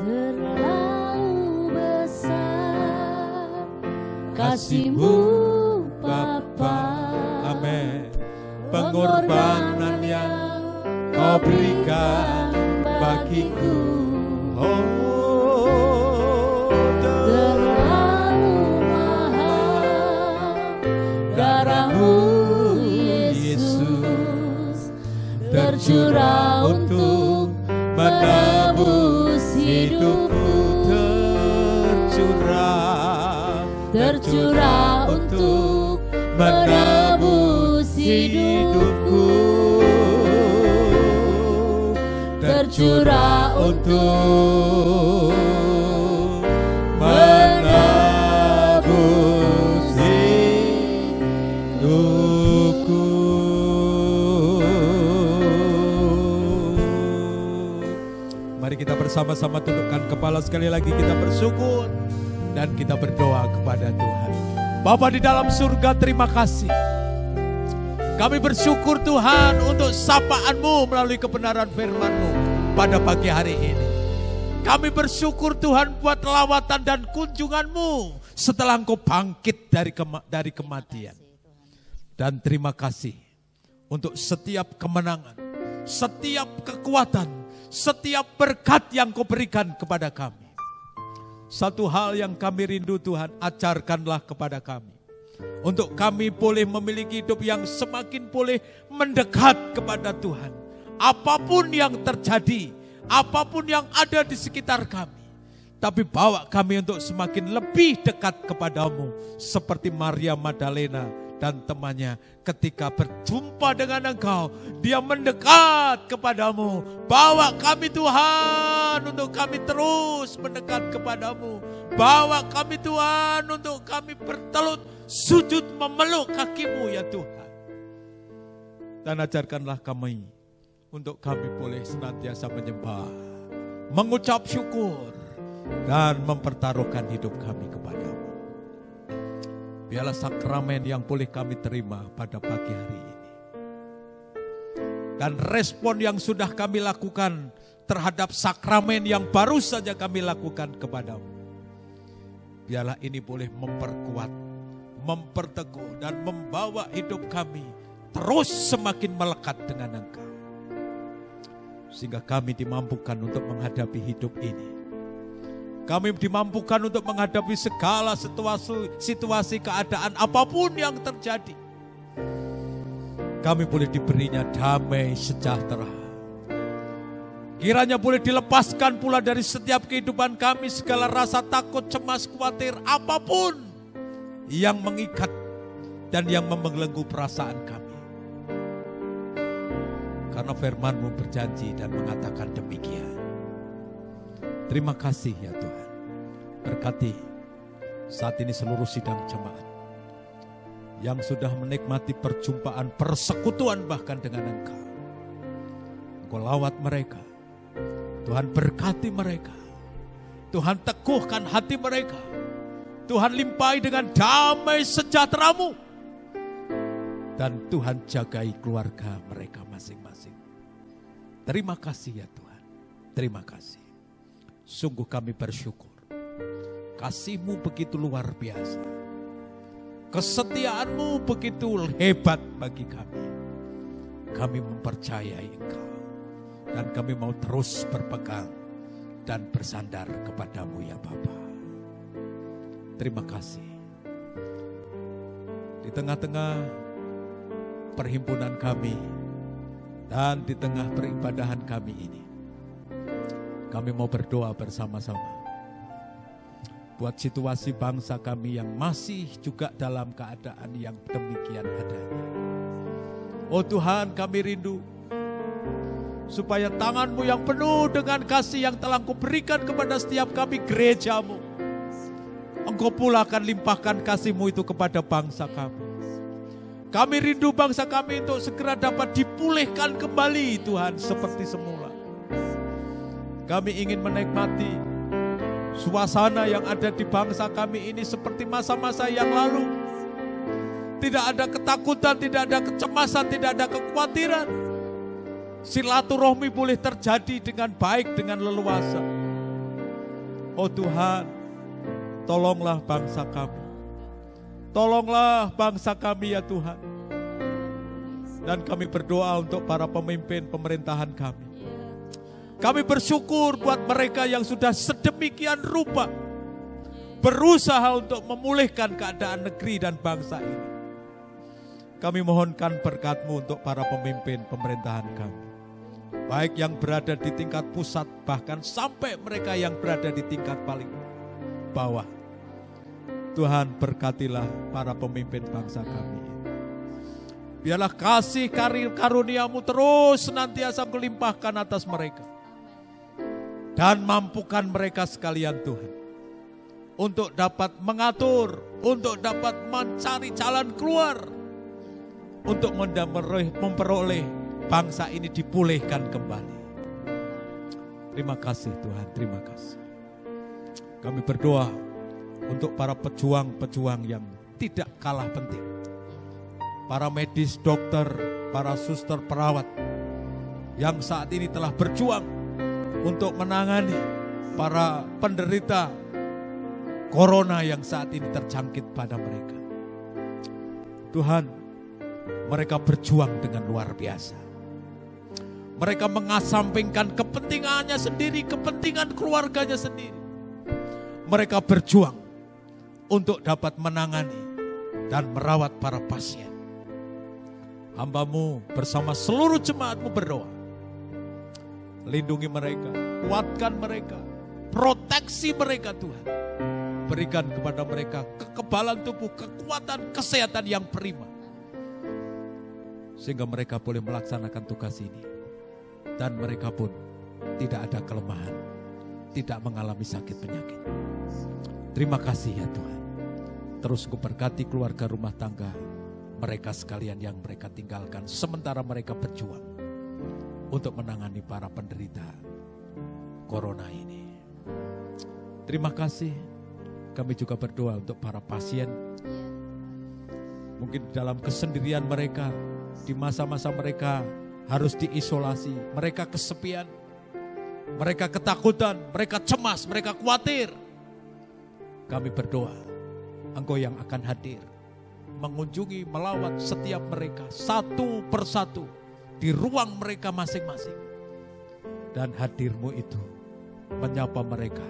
Terlalu besar kasih-Mu Bapa. Amin. Pengorbanan yang Kau berikan bagiku. Terlalu mahal darah-Mu Yesus, tercurah untuk menebus hidupku. Tercurah untuk menebus hidupku. Tercurah untuk menebus hidupku. Mari kita bersama-sama tundukkan kepala sekali lagi, kita bersyukur dan kita berdoa kepada Tuhan. Bapa di dalam surga, terima kasih. Kami bersyukur Tuhan untuk sapaan-Mu melalui kebenaran firman-Mu pada pagi hari ini. Kami bersyukur Tuhan buat lawatan dan kunjungan-Mu setelah Engkau bangkit dari kematian. Dan terima kasih untuk setiap kemenangan, setiap kekuatan, setiap berkat yang Kau berikan kepada kami. Satu hal yang kami rindu Tuhan, ajarkanlah kepada kami. Untuk kami boleh memiliki hidup yang semakin boleh mendekat kepada Tuhan. Apapun yang terjadi, apapun yang ada di sekitar kami. Tapi bawa kami untuk semakin lebih dekat kepadamu. Seperti Maria Magdalena dan temannya ketika berjumpa dengan Engkau, dia mendekat kepadamu. Bawa kami Tuhan untuk kami terus mendekat kepadamu. Bawa kami Tuhan untuk kami bertelut sujud memeluk kaki-Mu ya Tuhan. Dan ajarkanlah kami untuk kami boleh senantiasa menyembah, mengucap syukur, dan mempertaruhkan hidup kami kepada-Mu. Biarlah sakramen yang boleh kami terima pada pagi hari ini. Dan respon yang sudah kami lakukan terhadap sakramen yang baru saja kami lakukan kepada-Mu. Biarlah ini boleh memperkuat, memperteguh, dan membawa hidup kami terus semakin melekat dengan Engkau. Sehingga kami dimampukan untuk menghadapi hidup ini. Kami dimampukan untuk menghadapi segala situasi keadaan apapun yang terjadi. Kami boleh diberinya damai sejahtera. Kiranya boleh dilepaskan pula dari setiap kehidupan kami segala rasa takut, cemas, khawatir, apapun yang mengikat dan yang membelenggu perasaan kami. Karena firman-Mu berjanji dan mengatakan demikian. Terima kasih ya Tuhan. Berkati saat ini seluruh sidang jemaat yang sudah menikmati perjumpaan, persekutuan bahkan dengan Engkau. Engkau lawat mereka. Tuhan berkati mereka. Tuhan teguhkan hati mereka. Tuhan limpahi dengan damai sejahtera-Mu. Dan Tuhan jagai keluarga mereka masing-masing. Terima kasih ya Tuhan. Terima kasih. Sungguh kami bersyukur. Kasih-Mu begitu luar biasa. Kesetiaan-Mu begitu hebat bagi kami. Kami mempercayai Engkau. Dan kami mau terus berpegang dan bersandar kepadamu ya Bapa. Terima kasih. Di tengah-tengah perhimpunan kami dan di tengah peribadahan kami ini, kami mau berdoa bersama-sama. Buat situasi bangsa kami yang masih juga dalam keadaan yang demikian adanya. Oh Tuhan, kami rindu supaya tangan-Mu yang penuh dengan kasih yang telah Engkau berikan kepada setiap kami gereja-Mu, Engkau pula akan limpahkan kasih-Mu itu kepada bangsa kami. Kami rindu bangsa kami untuk segera dapat dipulihkan kembali Tuhan seperti semula. Kami ingin menikmati suasana yang ada di bangsa kami ini seperti masa-masa yang lalu. Tidak ada ketakutan, tidak ada kecemasan, tidak ada kekhawatiran. Silaturahmi boleh terjadi dengan baik, dengan leluasa. Oh Tuhan, tolonglah bangsa kami. Tolonglah bangsa kami ya Tuhan. Dan kami berdoa untuk para pemimpin pemerintahan kami. Kami bersyukur buat mereka yang sudah sedemikian rupa berusaha untuk memulihkan keadaan negeri dan bangsa ini. Kami mohonkan berkat-Mu untuk para pemimpin pemerintahan kami. Baik yang berada di tingkat pusat, bahkan sampai mereka yang berada di tingkat paling bawah. Tuhan berkatilah para pemimpin bangsa kami. Biarlah kasih karunia-Mu terus senantiasa melimpahkan atas mereka. Dan mampukan mereka sekalian Tuhan. Untuk dapat mengatur, untuk dapat mencari jalan keluar. Untuk memperoleh bangsa ini dipulihkan kembali. Terima kasih Tuhan, terima kasih. Kami berdoa untuk para pejuang-pejuang yang tidak kalah penting. Para medis, dokter, para suster, perawat yang saat ini telah berjuang untuk menangani para penderita corona yang saat ini terjangkit pada mereka. Tuhan, mereka berjuang dengan luar biasa. Mereka mengasampingkan kepentingannya sendiri, kepentingan keluarganya sendiri. Mereka berjuang untuk dapat menangani dan merawat para pasien. Hamba-Mu bersama seluruh jemaat-Mu berdoa. Lindungi mereka, kuatkan mereka, proteksi mereka Tuhan. Berikan kepada mereka kekebalan tubuh, kekuatan, kesehatan yang prima. Sehingga mereka boleh melaksanakan tugas ini. Dan mereka pun tidak ada kelemahan, tidak mengalami sakit penyakit. Terima kasih ya Tuhan. Terus Kau berkati keluarga rumah tangga mereka sekalian yang mereka tinggalkan sementara mereka berjuang untuk menangani para penderita corona ini. Terima kasih. Kami juga berdoa untuk para pasien. Mungkin dalam kesendirian mereka, di masa-masa mereka harus diisolasi, mereka kesepian, mereka ketakutan, mereka cemas, mereka khawatir. Kami berdoa, Engkau yang akan hadir, mengunjungi, melawat setiap mereka, satu persatu, di ruang mereka masing-masing. Dan hadir-Mu itu menyapa mereka,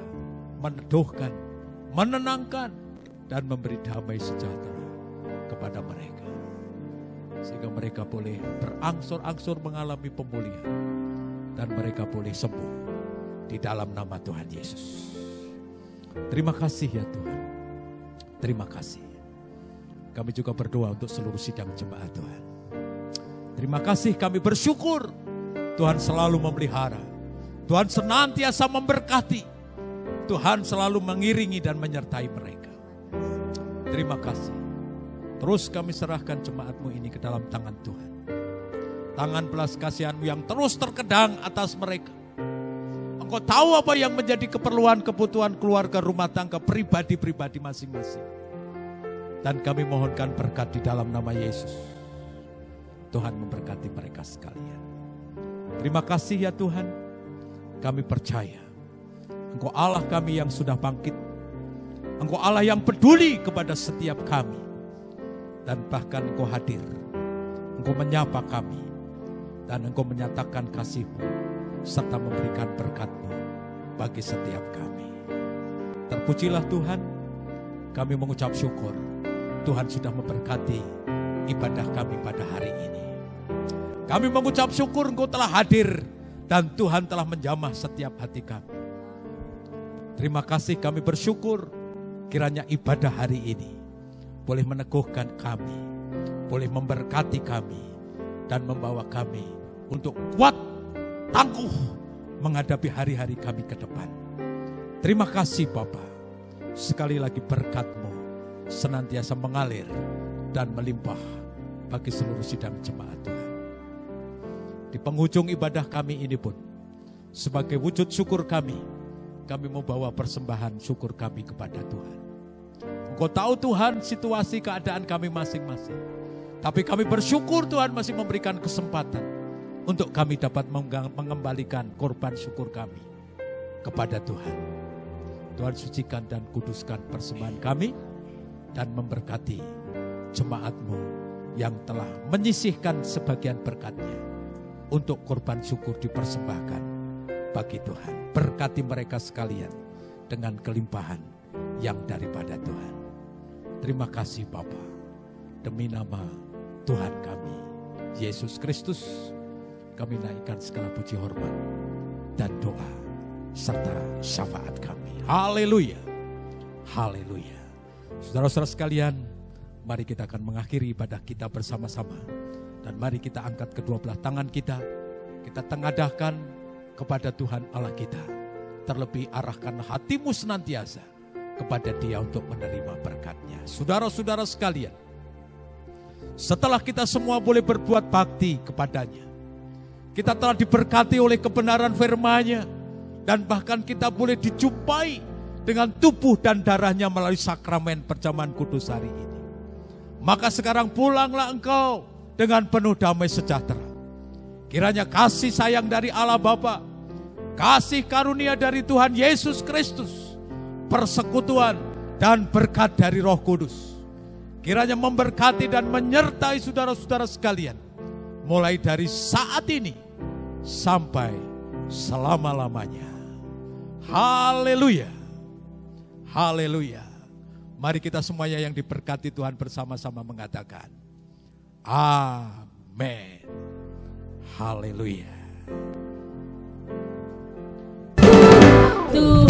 meneduhkan, menenangkan, dan memberi damai sejahtera kepada mereka. Sehingga mereka boleh berangsur-angsur mengalami pemulihan. Dan mereka boleh sembuh di dalam nama Tuhan Yesus. Terima kasih ya Tuhan. Terima kasih. Kami juga berdoa untuk seluruh sidang jemaat Tuhan. Terima kasih, kami bersyukur Tuhan selalu memelihara. Tuhan senantiasa memberkati. Tuhan selalu mengiringi dan menyertai mereka. Terima kasih. Terus kami serahkan jemaat-Mu ini ke dalam tangan Tuhan. Tangan belas kasihan-Mu yang terus terkedang atas mereka. Engkau tahu apa yang menjadi keperluan, kebutuhan keluarga, rumah tangga, pribadi-pribadi masing-masing. Dan kami mohonkan berkat di dalam nama Yesus. Tuhan memberkati mereka sekalian. Terima kasih ya Tuhan. Kami percaya Engkau Allah kami yang sudah bangkit. Engkau Allah yang peduli kepada setiap kami. Dan bahkan Engkau hadir. Engkau menyapa kami. Dan Engkau menyatakan kasih-Mu. Serta memberikan berkat-Mu bagi setiap kami. Terpujilah Tuhan. Kami mengucap syukur. Tuhan sudah memberkati ibadah kami pada hari ini. Kami mengucap syukur Engkau telah hadir. Dan Tuhan telah menjamah setiap hati kami. Terima kasih, kami bersyukur kiranya ibadah hari ini boleh meneguhkan kami, boleh memberkati kami, dan membawa kami untuk kuat, tangguh menghadapi hari-hari kami ke depan. Terima kasih Bapa, sekali lagi berkat-Mu senantiasa mengalir dan melimpah bagi seluruh sidang jemaat Tuhan. Di penghujung ibadah kami ini pun, sebagai wujud syukur kami mau bawa persembahan syukur kami kepada Tuhan. Engkau tahu Tuhan situasi keadaan kami masing-masing. Tapi kami bersyukur Tuhan masih memberikan kesempatan untuk kami dapat mengembalikan korban syukur kami kepada Tuhan. Tuhan sucikan dan kuduskan persembahan kami dan memberkati jemaat-Mu yang telah menyisihkan sebagian berkat-Nya untuk korban syukur dipersembahkan bagi Tuhan. Berkati mereka sekalian dengan kelimpahan yang daripada Tuhan. Terima kasih Bapa. Demi nama Tuhan kami, Yesus Kristus, kami naikkan segala puji hormat dan doa serta syafaat kami. Haleluya. Haleluya. Saudara-saudara sekalian, mari kita akan mengakhiri ibadah kita bersama-sama. Dan mari kita angkat kedua belah tangan kita tengadahkan kepada Tuhan Allah kita. Terlebih arahkan hatimu senantiasa kepada Dia untuk menerima berkat-Nya. Saudara-saudara sekalian, setelah kita semua boleh berbuat bakti kepadanya, kita telah diberkati oleh kebenaran firman-Nya, dan bahkan kita boleh dijumpai dengan tubuh dan darah-Nya melalui sakramen perjamuan kudus hari ini. Maka sekarang pulanglah engkau dengan penuh damai sejahtera. Kiranya kasih sayang dari Allah Bapa, kasih karunia dari Tuhan Yesus Kristus, persekutuan dan berkat dari Roh Kudus, kiranya memberkati dan menyertai saudara-saudara sekalian, mulai dari saat ini sampai selama-lamanya. Haleluya. Haleluya. Mari kita semuanya yang diberkati Tuhan bersama-sama mengatakan amin. Haleluya. Tuhan